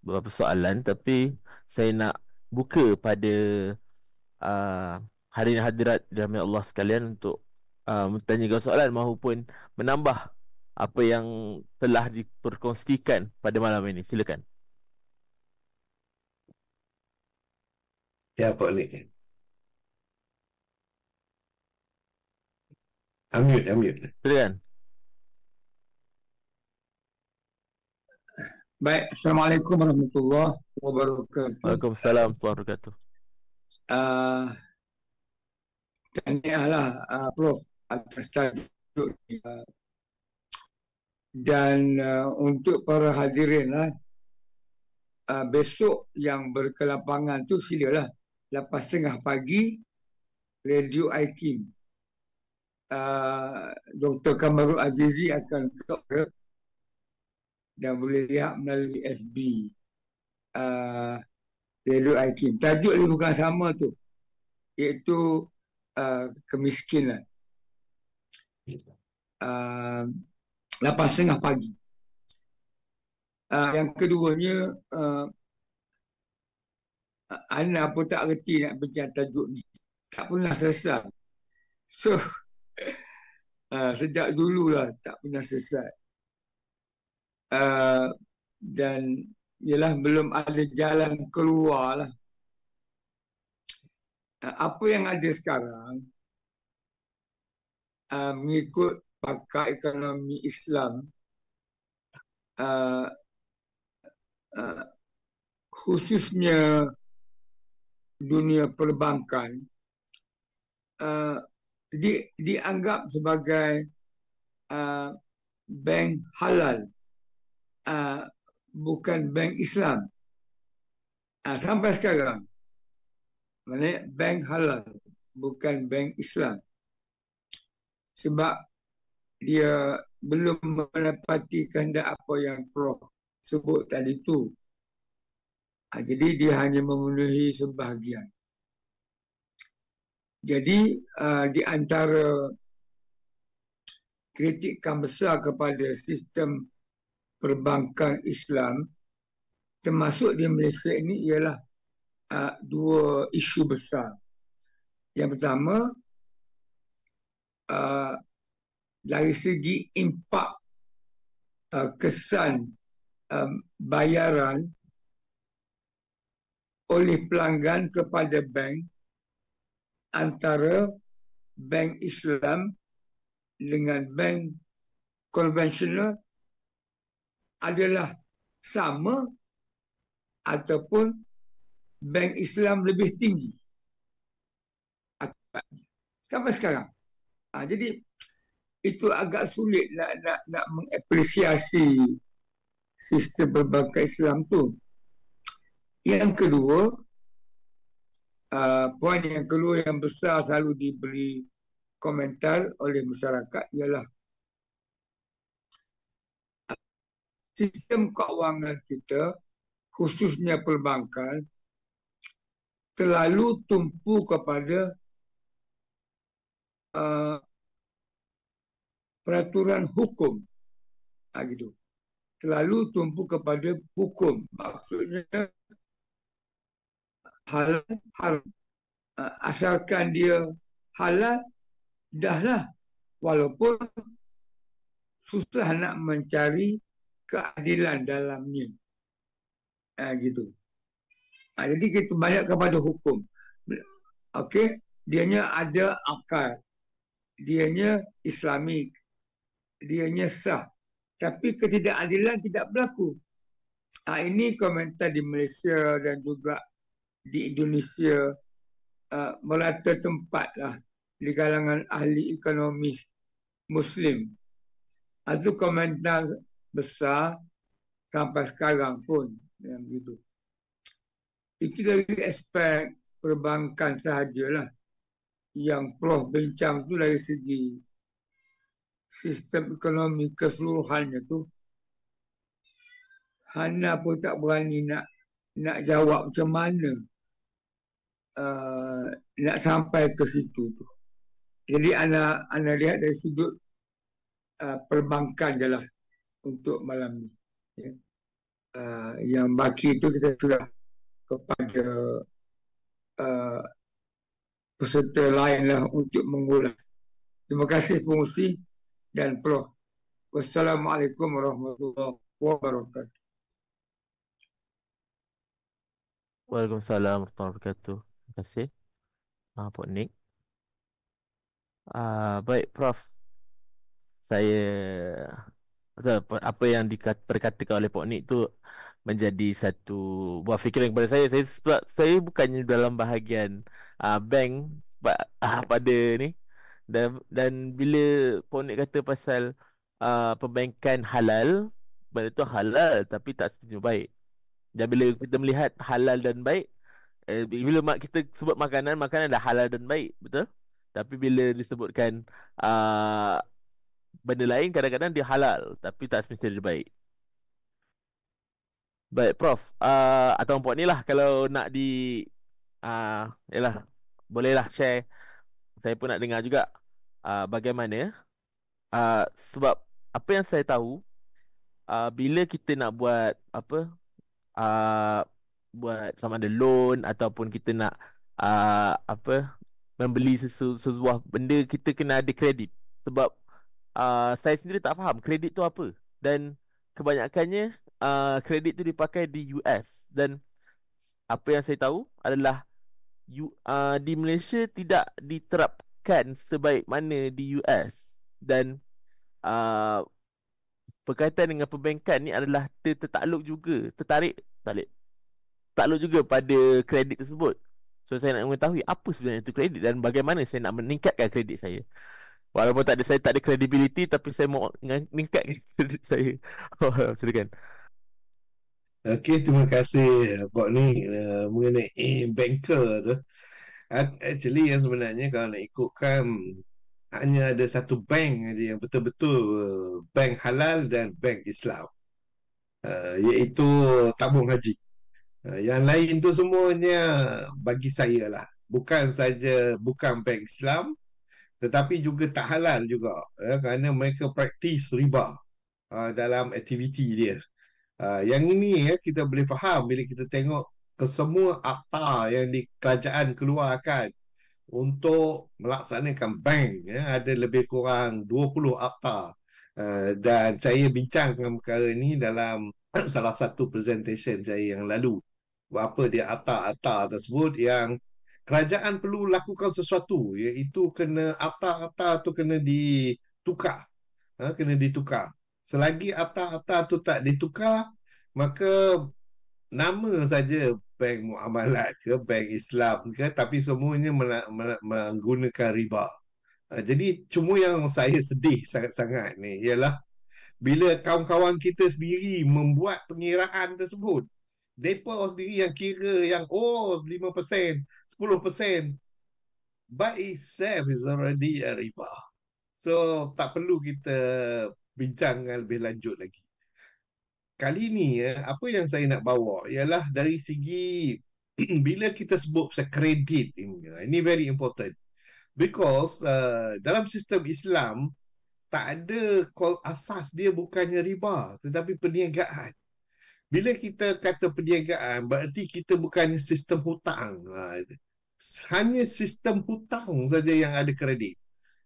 beberapa soalan, tapi saya nak buka pada hadirin hadirat dirahmati Allah sekalian untuk bertanyakan soalan maupun menambah apa yang telah diperkongsikan pada malam ini. Silakan. Ya, Pak Nik. Unmute. Silakan. Baik, Assalamualaikum warahmatullahi wabarakatuh. Waalaikumsalam warahmatullahi wabarakatuh. Tahniahlah Prof atas tajuk dan untuk para hadirin besok yang berkelapangan tu silalah 8:30 pagi Radio IKIM. Dr. Kamarul Azizi akan talk dan boleh lihat melalui FB. Redul Hakim. Tajuk dia bukan sama tu. Iaitu kemiskinan. 8.30 pagi. Yang keduanya, Ana pun tak reti nak bincang tajuk ni. Tak pernah selesai. So, sejak dululah tak pernah selesai. Dan ialah belum ada jalan keluar lah. Apa yang ada sekarang, mengikut pakar ekonomi Islam, khususnya dunia perbankan, dianggap sebagai bank halal, bukan bank Islam. Sampai sekarang, maknanya bank halal, bukan bank Islam. Sebab dia belum menepati kehendak apa yang Prof sebut tadi tu. Jadi dia hanya memenuhi sebahagian. Jadi di antara kritikan besar kepada sistem perbankan Islam, termasuk di Malaysia ini, ialah dua isu besar. Yang pertama, dari segi impak kesan bayaran oleh pelanggan kepada bank antara bank Islam dengan bank konvensional adalah sama ataupun bank Islam lebih tinggi sampai sekarang. Jadi itu agak sulit nak mengapresiasi sistem perbankan Islam tu. Yang kedua, poin yang kedua yang besar selalu diberi komentar oleh masyarakat ialah sistem keuangan kita, khususnya perbankan, terlalu tumpu kepada peraturan hukum. Gitu. Terlalu tumpu kepada hukum. Maksudnya halal, haram. Asalkan dia halal, dahlah. Walaupun susah nak mencari keadilan dalamnya. Gitu. Jadi kita banyak kepada hukum. Okey, dianya ada akal. Dianya Islamik. Dianya sah. Tapi ketidakadilan tidak berlaku. Ini komentar di Malaysia dan juga di Indonesia merata tempat lah di kalangan ahli ekonomi Muslim. Itu komentar besar sampai sekarang pun. Gitu. Itu dari aspek perbankan sahajalah. Yang Prof bincang tu dari segi sistem ekonomi keseluruhannya tu, Hana pun tak berani nak jawab macam mana nak sampai ke situ tu. Jadi ana lihat dari sudut perbankan je lah untuk malam ni. Ya. Yang baki itu kita sudah kepada peserta lain lah untuk mengulas. Terima kasih pengurusi dan Prof. Wassalamualaikum warahmatullahi wabarakatuh. Waalaikumsalam warahmatullahi wabarakatuh. Terima kasih. Pak Nick. Baik, Prof. Saya apa yang diperkatakan oleh Pak Nick tu menjadi satu buah fikiran kepada saya. Sebab saya bukannya dalam bahagian bank pada ni. Dan bila Pak Nick kata pasal perbankan halal, benda tu halal tapi tak sepenuhnya baik. Dan bila kita melihat halal dan baik, bila kita sebut makanan dah halal dan baik, betul? Tapi bila disebutkan benda lain, kadang-kadang dia halal tapi tak semestinya dia baik. Baik, Prof. Atau Puan ni lah kalau nak yalah, bolehlah share. Saya pun nak dengar juga bagaimana. Sebab apa yang saya tahu, bila kita nak buat apa, uh, buat sama ada loan ataupun kita nak apa, membeli sesuatu benda, kita kena ada kredit. Sebab saya sendiri tak faham kredit tu apa, dan kebanyakannya kredit tu dipakai di US, dan apa yang saya tahu adalah di Malaysia tidak diterapkan sebaik mana di US, dan uh, berkaitan dengan perbankan ni adalah tertakluk juga, takluk juga pada kredit tersebut. So saya nak mengetahui apa sebenarnya itu kredit dan bagaimana saya nak meningkatkan kredit saya. Walaupun saya tak ada credibility, tapi saya mau meningkatkan kredit saya. Silakan. Okey, terima kasih Pak ni mengenai banker tu. Actually yang sebenarnya kalau nak ikutkan hanya ada satu bank aja yang betul-betul bank halal dan bank Islam, iaitu tabung haji. Yang lain tu semuanya bagi saya lah, bukan saja bukan bank Islam, tetapi juga tak halal juga, kerana mereka praktis riba dalam aktiviti dia. Yang ini kita boleh faham bila kita tengok ke semua akta yang di kerajaan keluarkan untuk melaksanakan bank, ada lebih kurang 20 akta. Dan saya bincangkan perkara ini dalam salah satu presentation saya yang lalu. Apa dia akta-akta tersebut yang kerajaan perlu lakukan sesuatu, iaitu kena akta-akta tu kena ditukar. Kena ditukar. Selagi akta-akta tu tak ditukar, maka nama saja bank muamalat ke bank Islam ke, tapi semuanya menggunakan riba. Jadi cuma yang saya sedih sangat-sangat ni ialah bila kawan-kawan kita sendiri membuat pengiraan tersebut, mereka sendiri yang kira yang 5%, 10%, by itself is already a riba. So tak perlu kita bincang lebih lanjut lagi. Kali ni apa yang saya nak bawa ialah dari segi bila kita sebut pasal kredit ini very important, because dalam sistem Islam tak ada asas dia bukannya riba tetapi perniagaan. Bila kita kata perniagaan, berarti kita bukannya sistem hutang. Hanya sistem hutang saja yang ada kredit.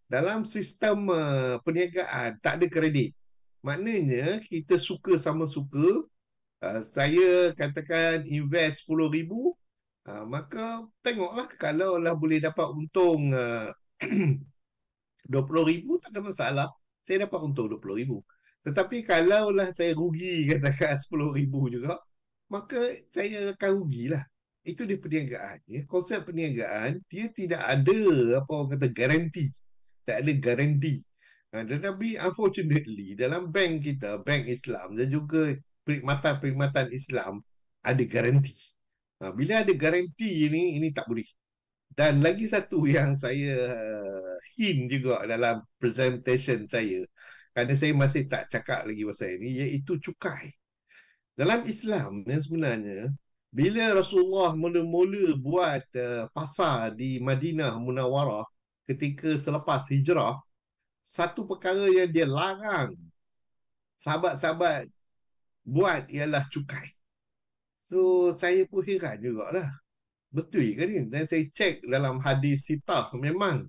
Dalam sistem perniagaan tak ada kredit. Maknanya kita suka sama suka. Saya katakan invest RM10,000, maka tengoklah kalau lah boleh dapat untung RM20,000, tak ada masalah. Saya dapat untung RM20,000. Tetapi kalaulah saya rugi katakan RM10,000 juga, maka saya akan rugilah. Itu dia perniagaan. Konsep perniagaan, dia tidak ada apa orang kata garanti. Tak ada garanti. Tetapi unfortunately dalam bank kita, bank Islam dan juga perkhidmatan-perkhidmatan Islam ada garanti. Bila ada garanti ini tak boleh. Dan lagi satu yang saya hint juga dalam presentation saya, kerana saya masih tak cakap lagi pasal ini, iaitu cukai. Dalam Islam sebenarnya, bila Rasulullah mula-mula buat pasar di Madinah Munawarah ketika selepas hijrah, satu perkara yang dia larang sahabat-sahabat buat ialah cukai. So saya pun heran jugalah, betul ke ni? Dan saya cek dalam hadis sitah, memang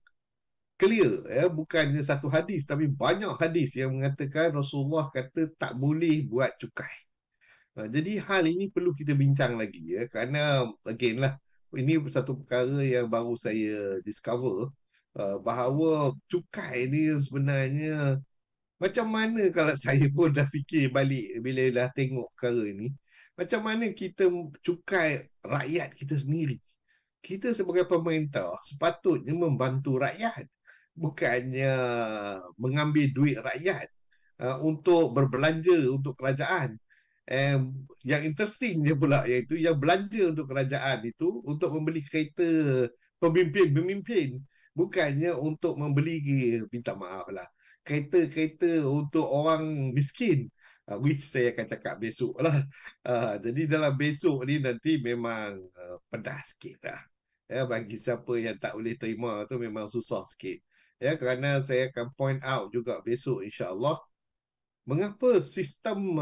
clear, bukannya satu hadis tapi banyak hadis yang mengatakan Rasulullah kata tak boleh buat cukai. Jadi hal ini perlu kita bincang lagi, kerana again lah, ini satu perkara yang baru saya discover, bahawa cukai ni sebenarnya macam mana, kalau saya pun dah fikir balik bila dah tengok perkara ni, macam mana kita cukai rakyat kita sendiri. Kita sebagai pemerintah sepatutnya membantu rakyat, bukannya mengambil duit rakyat untuk berbelanja untuk kerajaan. Yang interesting je pula, iaitu yang belanja untuk kerajaan itu untuk membeli kereta pemimpin-pemimpin, bukannya untuk membeli, minta maaf lah, kereta-kereta untuk orang miskin. which saya akan cakap besok lah. Jadi dalam besok ni nanti memang pedas sikit lah. Ya, bagi siapa yang tak boleh terima tu memang susah sikit. Ya, kerana saya akan point out juga besok insya-Allah mengapa sistem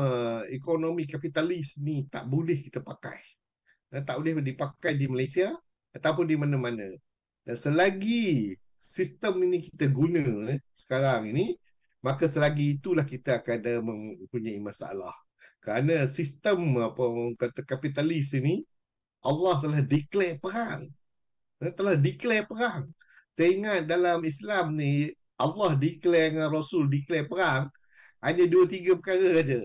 ekonomi kapitalis ni tak boleh kita pakai. Tak boleh dipakai di Malaysia ataupun di mana-mana. Dan selagi sistem ini kita guna sekarang ini, maka selagi itulah kita akan ada mempunyai masalah. Kerana sistem apa orang kata kapitalis ini, Allah telah declare perang. Telah declare perang. Saya ingat dalam Islam ni, Allah declare dengan Rasul declare perang, hanya 2-3 perkara saja.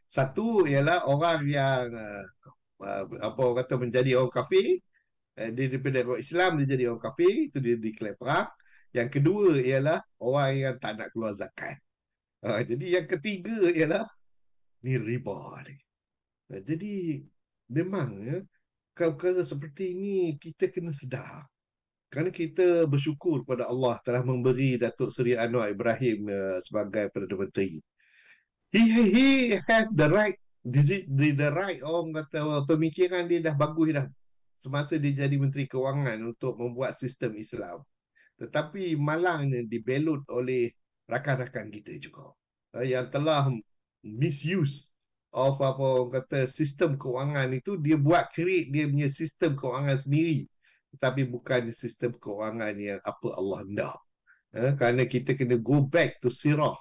Satu ialah orang yang apa orang kata menjadi orang kafir, dia daripada orang Islam dia jadi orang kafir, itu dia declare perang. Yang kedua ialah orang yang tak nak keluar zakat. Jadi yang ketiga ialah ni riba ni. Jadi memang ya, perkara seperti ini kita kena sedar. Kerana kita bersyukur pada Allah telah memberi Datuk Seri Anwar Ibrahim sebagai Perdana Menteri. He has the right, the right orang kata pemikiran dia dah bagus dah semasa dia jadi Menteri Kewangan untuk membuat sistem Islam. Tetapi malangnya dibelut oleh rakan-rakan kita juga yang telah misuse of apa orang kata sistem kewangan itu. Dia buat create dia punya sistem kewangan sendiri, tetapi bukan sistem kewangan yang apa Allah hendak. Kerana kita kena go back to sirah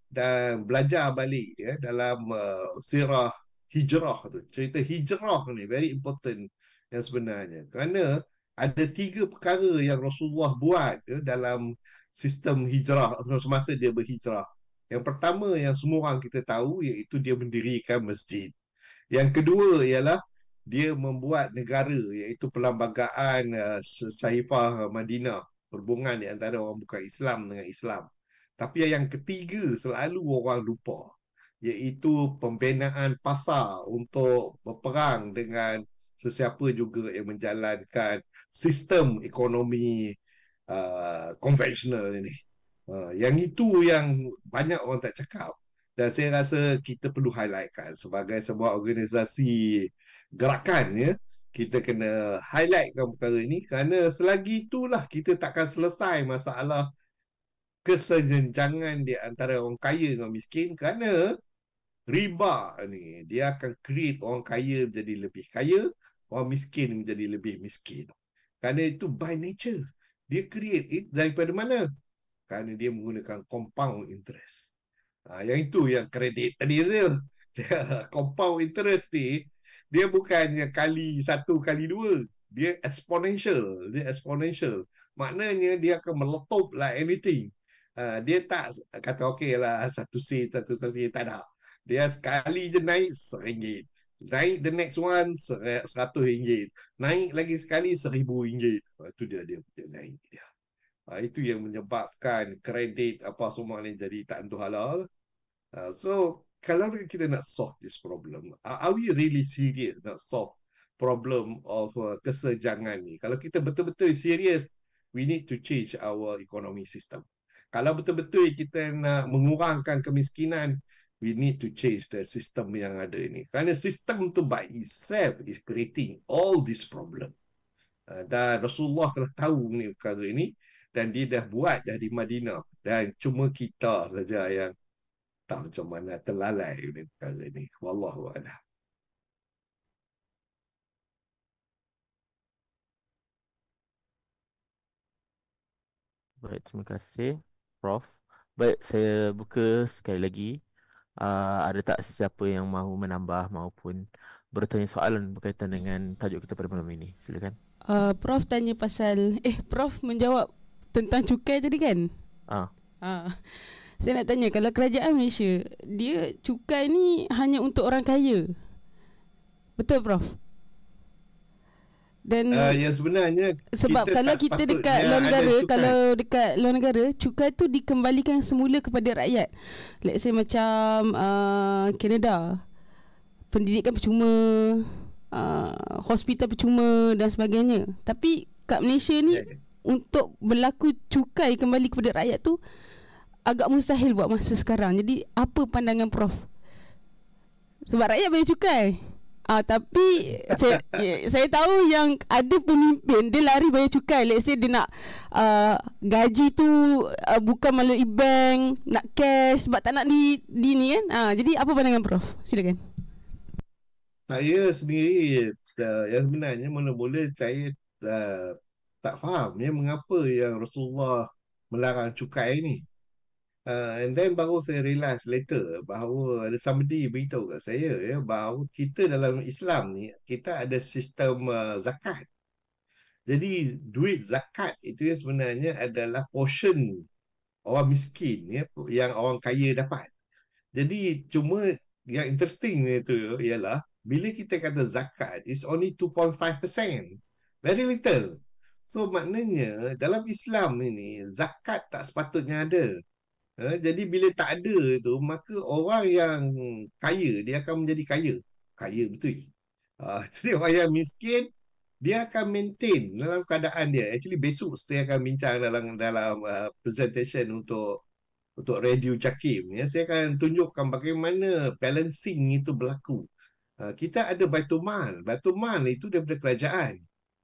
dan belajar balik dalam sirah hijrah tu. Cerita hijrah ni very important yang sebenarnya. Kerana ada 3 perkara yang Rasulullah buat dalam sistem hijrah semasa dia berhijrah. Yang pertama yang semua orang kita tahu iaitu dia mendirikan masjid. Yang kedua ialah dia membuat negara iaitu Perlembagaan Saifah Madinah, perhubungan di antara orang bukan Islam dengan Islam. Tapi yang ketiga selalu orang lupa, iaitu pembinaan pasar untuk berperang dengan sesiapa juga yang menjalankan sistem ekonomi konvensional ini. Yang itu yang banyak orang tak cakap. Dan saya rasa kita perlu highlightkan sebagai sebuah organisasi gerakan ya. Kita kena highlightkan perkara ini kerana selagi itulah kita takkan selesai masalah kesenjangan di antara orang kaya dengan miskin. Kerana riba ni dia akan create orang kaya menjadi lebih kaya, orang miskin menjadi lebih miskin. Kerana itu by nature. Dia create it daripada mana? Kerana dia menggunakan compound interest. Yang itu yang kredit tadi tu. Compound interest ni, dia bukannya kali 1 kali 2. Dia exponential. Maknanya dia akan meletup like anything. Dia tak kata okey lah 1 sen, tak ada. Dia sekali je naik RM1. Naik the next one RM100. Naik lagi sekali RM1,000. Itu dia naik dia. Itu yang menyebabkan kredit apa semua ni jadi tak tentu halal. So kalau kita nak solve this problem, are we really serious nak solve problem of kesenjangan ni? Kalau kita betul-betul serius, we need to change our economy system. Kalau betul-betul kita nak mengurangkan kemiskinan, we need to change the system yang ada ini. Kerana sistem tu by itself is creating all this problem. Dan Rasulullah telah tahu ni perkara ini. Dan dia dah buat dari Madinah. Dan cuma kita saja yang tak macam mana terlalai ni perkara ini. Wallahu a'lam. Baik, terima kasih Prof. Baik, saya buka sekali lagi. Ada tak sesiapa yang mahu menambah maupun bertanya soalan berkaitan dengan tajuk kita pada malam ini? Silakan. Prof tanya pasal Prof menjawab tentang cukai tadi kan? Saya nak tanya, kalau kerajaan Malaysia, dia cukai ni hanya untuk orang kaya. Betul Prof? Dan yang sebenarnya sebab kalau kita dekat luar negara, kalau dekat luar negara, cukai tu dikembalikan semula kepada rakyat. Let's say macam Canada, pendidikan percuma, hospital percuma dan sebagainya. Tapi kat Malaysia ni untuk berlaku cukai kembali kepada rakyat tu agak mustahil buat masa sekarang. Jadi apa pandangan Prof Sebab rakyat bayar cukai. Tapi saya tahu yang ada pemimpin dia lari bayar cukai. Let's say dia nak gaji tu bukan melalui bank, nak cash sebab tak nak di ni kan. Jadi apa pandangan Prof? Silakan. Saya sendiri yang sebenarnya mula-mula saya tak faham mengapa yang Rasulullah melarang cukai ni. And then baru saya realise later bahawa ada somebody beritahu kat saya bahawa kita dalam Islam ni kita ada sistem zakat. Jadi duit zakat itu sebenarnya adalah portion orang miskin yang orang kaya dapat. Jadi cuma yang interesting itu ialah bila kita kata zakat is only 2.5%. Very little. So maknanya dalam Islam ni zakat tak sepatutnya ada. Jadi bila tak ada tu, maka orang yang kaya dia akan menjadi kaya. Kaya betul. Jadi orang yang miskin dia akan maintain dalam keadaan dia. Actually besok saya akan bincang dalam presentation untuk Radio Jakim. Saya akan tunjukkan bagaimana balancing itu berlaku. Kita ada Baitul Mal. Baitul Mal itu daripada kerajaan.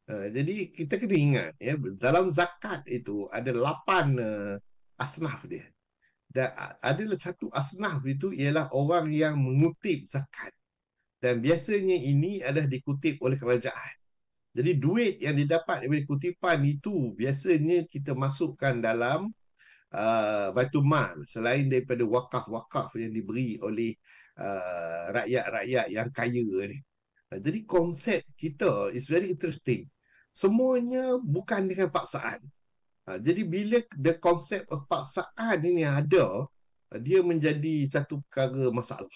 Jadi kita kena ingat dalam zakat itu ada 8 asnaf dia. Dan adalah satu asnaf itu ialah orang yang mengutip zakat. Dan biasanya ini adalah dikutip oleh kerajaan. Jadi duit yang didapat daripada kutipan itu biasanya kita masukkan dalam Baitul Mal selain daripada wakaf-wakaf yang diberi oleh rakyat-rakyat yang kaya ni. Jadi konsep kita is very interesting. Semuanya bukan dengan paksaan. Jadi bila the konsep paksaan ini ada, dia menjadi satu perkara masalah.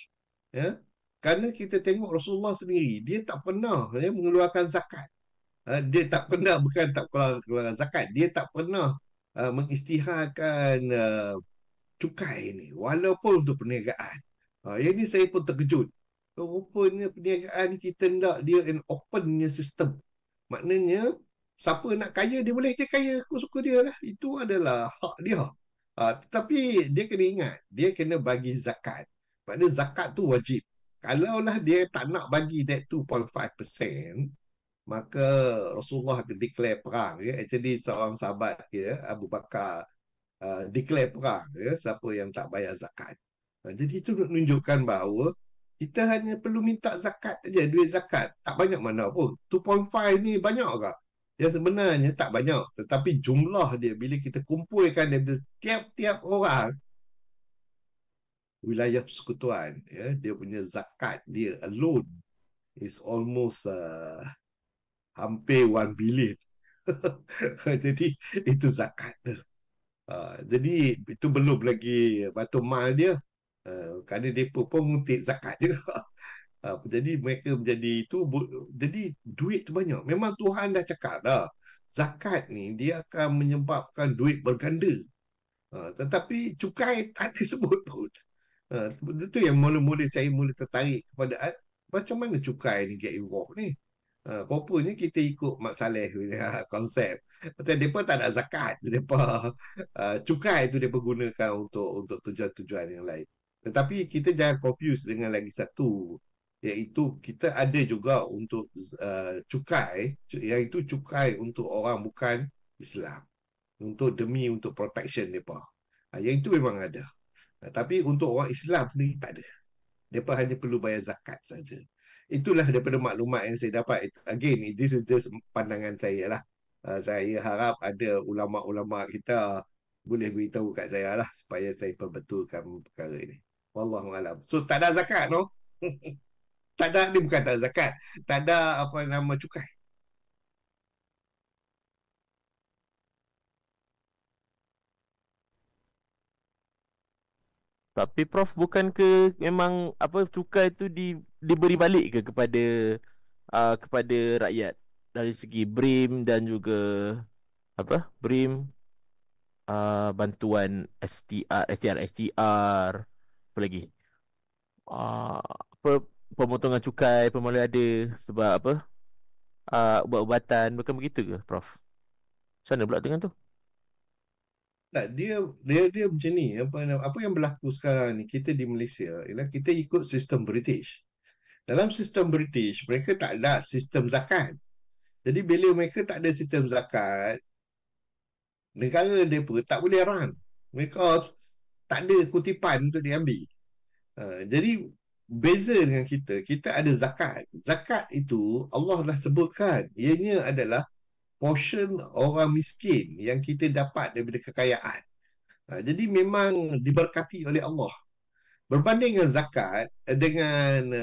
Kerana kita tengok Rasulullah sendiri, dia tak pernah mengeluarkan zakat. Dia tak pernah, bukan tak keluarkan zakat, dia tak pernah mengisytiharkan cukai ini, walaupun untuk perniagaan. Yang ini saya pun terkejut. Rupanya perniagaan kita nak dia an open system. Maknanya siapa nak kaya dia boleh, dia kaya suka dia lah. Itu adalah hak dia. Tetapi dia kena ingat, dia kena bagi zakat. Maknanya zakat tu wajib. Kalaulah dia tak nak bagi that 2.5%, maka Rasulullah declare perang. Actually seorang sahabat Abu Bakar declare perang siapa yang tak bayar zakat. Jadi itu menunjukkan bahawa kita hanya perlu minta zakat saja, duit zakat. Tak banyak mana pun. 2.5 ni banyak tak? Yang sebenarnya tak banyak. Tetapi jumlah dia bila kita kumpulkan daripada tiap-tiap orang, wilayah persekutuan, dia punya zakat dia alone is almost hampir 1 billion. Jadi itu zakat. Jadi itu belum lagi Baitul Mal dia. Kerana mereka pun ngutip zakat juga. Jadi mereka menjadi itu. Jadi duit tu banyak. Memang Tuhan dah cakap dah, zakat ni dia akan menyebabkan duit berganda. Tetapi cukai tak disebut pun. Itu yang mula-mula saya mula tertarik kepada macam mana cukai ni get involved ni. Rupanya kita ikut Mak Saleh punya konsep. Macam mereka tak ada zakat. Mereka cukai itu mereka gunakan untuk tujuan-tujuan yang lain. Tetapi kita jangan confuse dengan lagi satu, iaitu kita ada juga untuk cukai, iaitu cukai untuk orang bukan Islam, untuk protection mereka. Yang itu memang ada. Tapi untuk orang Islam sendiri tak ada. Mereka hanya perlu bayar zakat saja. Itulah daripada maklumat yang saya dapat. Again, this is just pandangan saya lah. Saya harap ada ulama-ulama kita boleh beritahu kat saya lah supaya saya perbetulkan perkara ini. Wallahualam. So tak ada zakat, no? Tak ada, ni bukan tak ada zakat. Tak ada apa nama cukai. Tapi Prof, bukan ke memang apa cukai tu diberi balik ke kepada rakyat dari segi BRIM dan juga BRIM, bantuan STR apa lagi, pemotongan cukai pemula ada sebab ubat-ubatan, bukan begitu ke Prof? Macam mana pula dengan tu? Tak, dia macam ni. Apa yang berlaku sekarang ni, kita di Malaysia ialah kita ikut sistem British. Dalam sistem British, mereka tak ada sistem zakat. Jadi bila mereka tak ada sistem zakat, negara mereka tak boleh run. Because tak ada kutipan untuk diambil. Jadi beza dengan kita ada zakat. Zakat itu Allah dah sebutkan. Ianya adalah portion orang miskin yang kita dapat daripada kekayaan. Jadi memang diberkati oleh Allah. Berbanding dengan zakat, dengan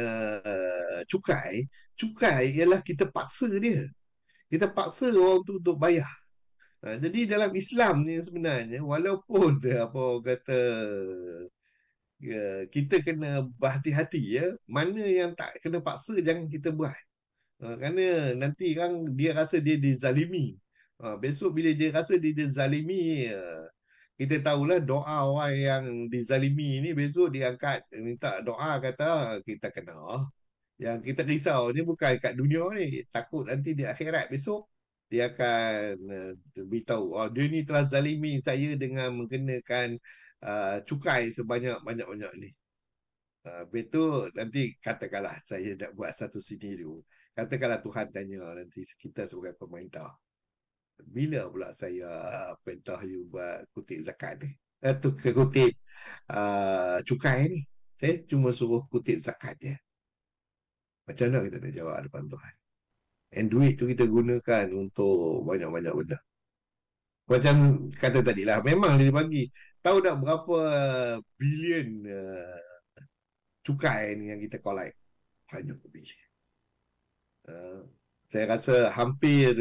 cukai ialah kita paksa dia. Kita paksa orang tu untuk bayar. Jadi dalam Islam ni sebenarnya, walaupun apa orang kata kita kena berhati-hati ya, mana yang tak kena paksa jangan kita buat. Kerana nanti kan dia rasa dia dizalimi. Besok bila dia rasa dia dizalimi, kita tahulah doa orang yang dizalimi ni besok dia angkat minta doa kata kita kena. Yang kita risau ni bukan kat dunia ni, takut nanti di akhirat besok dia akan beritahu dia ni telah zalimi saya dengan mengenakan cukai sebanyak-banyak ni. Betul nanti katakanlah saya nak buat satu scenario. Katakanlah Tuhan tanya nanti kita sebagai pemerintah, bila pula saya perintah you buat kutip zakat ni? Kutip cukai ni. Saya cuma suruh kutip zakat je. Macam mana kita nak jawab depan Tuhan? And duit tu kita gunakan untuk banyak-banyak benda. Macam kata tadi lah, memang dia bagi. Tahu tak berapa bilion cukai ni yang kita collect? Banyak bilion. Saya rasa hampir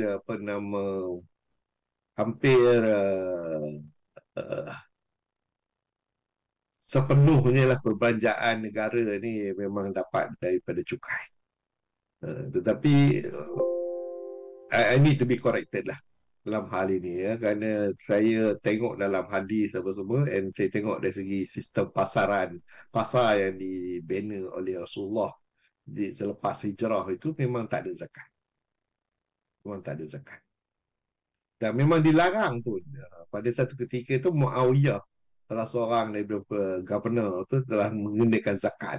sepenuhnya lah perbelanjaan negara ni memang dapat daripada cukai. Tetapi I need to be corrected lah dalam hal ini ya, kerana saya tengok dalam hadis apa semua, and saya tengok dari segi sistem pasar yang dibina oleh Rasulullah selepas hijrah itu memang tak ada zakat. Memang tak ada zakat. Dan memang dilarang pun. Pada satu ketika itu Muawiyah, salah seorang daripada governor tu telah mengenakan zakat.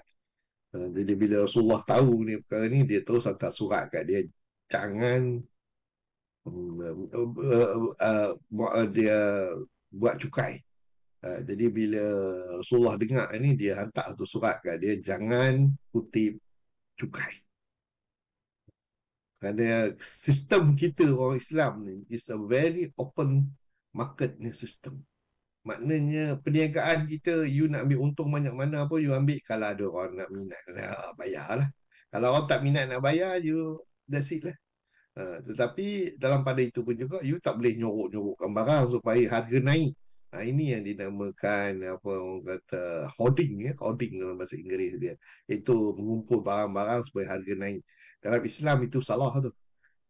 Jadi bila Rasulullah tahu ni perkara ni, dia terus hantar surat kat dia, jangan dia buat cukai. Jadi bila Rasulullah dengar ni, dia hantar satu surat kat dia, jangan kutip cukai. Kerana sistem kita orang Islam ni is a very open market ni sistem. Maknanya perniagaan kita, you nak ambil untung banyak mana pun you ambil. Kalau ada orang nak minat bayarlah. Kalau orang tak minat nak bayar, you that's it lah. Tetapi dalam pada itu pun juga, you tak boleh nyorok-nyorokkan barang supaya harga naik. Ini yang dinamakan apa orang kata hoarding ya, hoarding dalam bahasa Inggeris dia. Itu mengumpul barang-barang supaya harga naik. Dalam Islam itu salah tu.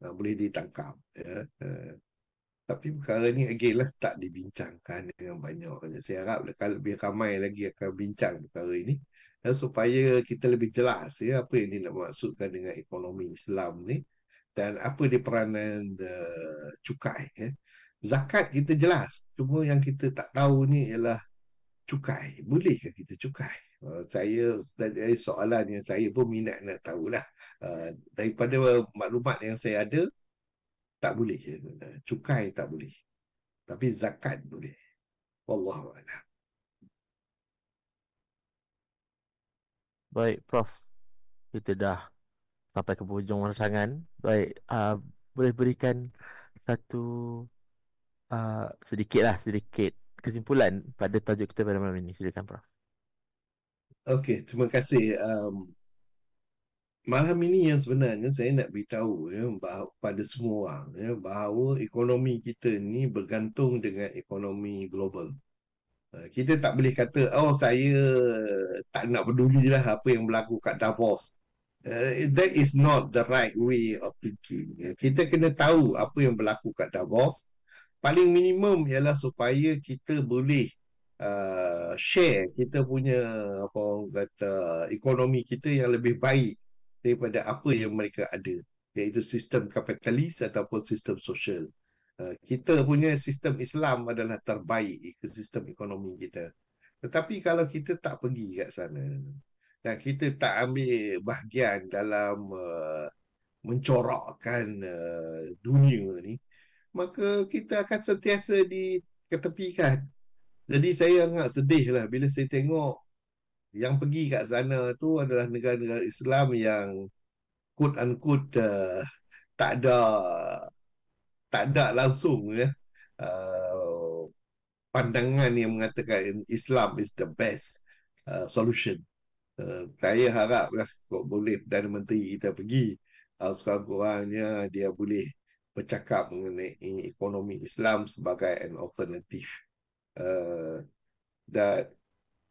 Boleh ditangkap ya. Tapi perkara ni again lah tak dibincangkan dengan banyak. Saya harap lebih ramai lagi akan bincang perkara ini supaya kita lebih jelas ya, apa yang dia nak maksudkan dengan ekonomi Islam ni dan apa dia peranan cukai ya. Zakat kita jelas, cuma yang kita tak tahu ni ialah cukai. Bolehkah kita cukai? Saya dari soalan yang saya pun minat nak tahulah. Daripada maklumat yang saya ada, tak boleh. Cukai tak boleh. Tapi zakat boleh. Wallahu a'lam. Baik, Prof. Kita dah sampai ke hujung rancangan. Baik, boleh berikan satu sedikit kesimpulan pada tajuk kita pada malam ini. Silakan, Prof. Okey, terima kasih. Malam ini yang sebenarnya saya nak beritahu ya, pada semua orang ya, bahawa ekonomi kita ni bergantung dengan ekonomi global. Kita tak boleh kata, saya tak nak pedulilah apa yang berlaku kat Davos. That is not the right way of thinking. Kita kena tahu apa yang berlaku kat Davos. Paling minimum ialah supaya kita boleh share kita punya apa orang kata ekonomi kita yang lebih baik daripada apa yang mereka ada, iaitu sistem kapitalis ataupun sistem sosial. Kita punya sistem Islam adalah terbaik ke sistem ekonomi kita. Tetapi kalau kita tak pergi kat sana dan kita tak ambil bahagian dalam mencorakkan dunia ni, maka kita akan sentiasa diketepikan. Jadi saya sangat sedih lah bila saya tengok yang pergi kat sana tu adalah negara-negara Islam yang quote unquote tak ada langsung pandangan yang mengatakan Islam is the best solution. Saya haraplah boleh Perdana Menteri kita pergi, sekurang-kurangnya dia boleh bercakap mengenai ekonomi Islam sebagai an alternative. Dan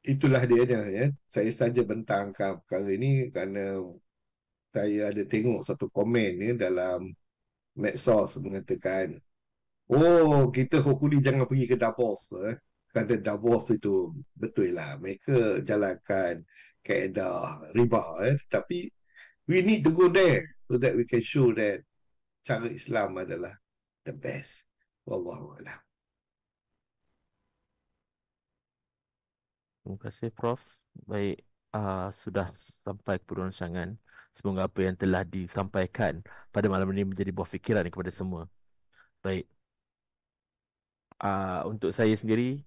itulah dia ya. Saya saja bentangkan perkara ini kerana saya ada tengok satu komen dalam medsos mengatakan, oh, kita hopefully jangan pergi ke Davos. Kerana Davos itu betul lah mereka jalankan kaedah riba. Tetapi we need to go there so that we can show that cara Islam adalah the best. Wallahualam. Terima kasih Prof. Baik, sudah sampai ke perancangan. Semoga apa yang telah disampaikan pada malam ini menjadi buah fikiran kepada semua. Baik, untuk saya sendiri,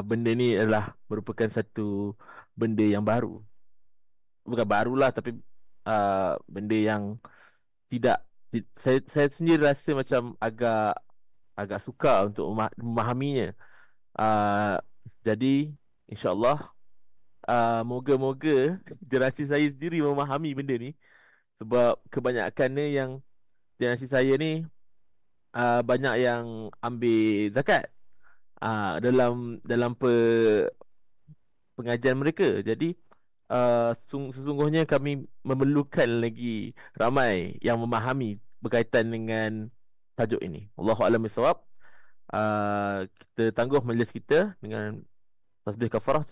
benda ni adalah merupakan satu benda yang baru. Bukan barulah, tapi benda yang tidak, saya sendiri rasa macam agak sukar untuk memahaminya. Jadi insya-Allah, moga-moga generasi saya sendiri memahami benda ni, sebab kebanyakannya yang generasi saya ni banyak yang ambil zakat dalam pengajian mereka. Jadi sesungguhnya kami memerlukan lagi ramai yang memahami berkaitan dengan tajuk ini. Wallahu a'lam bissawab. Kita tangguh majlis kita dengan tasbih kafarah.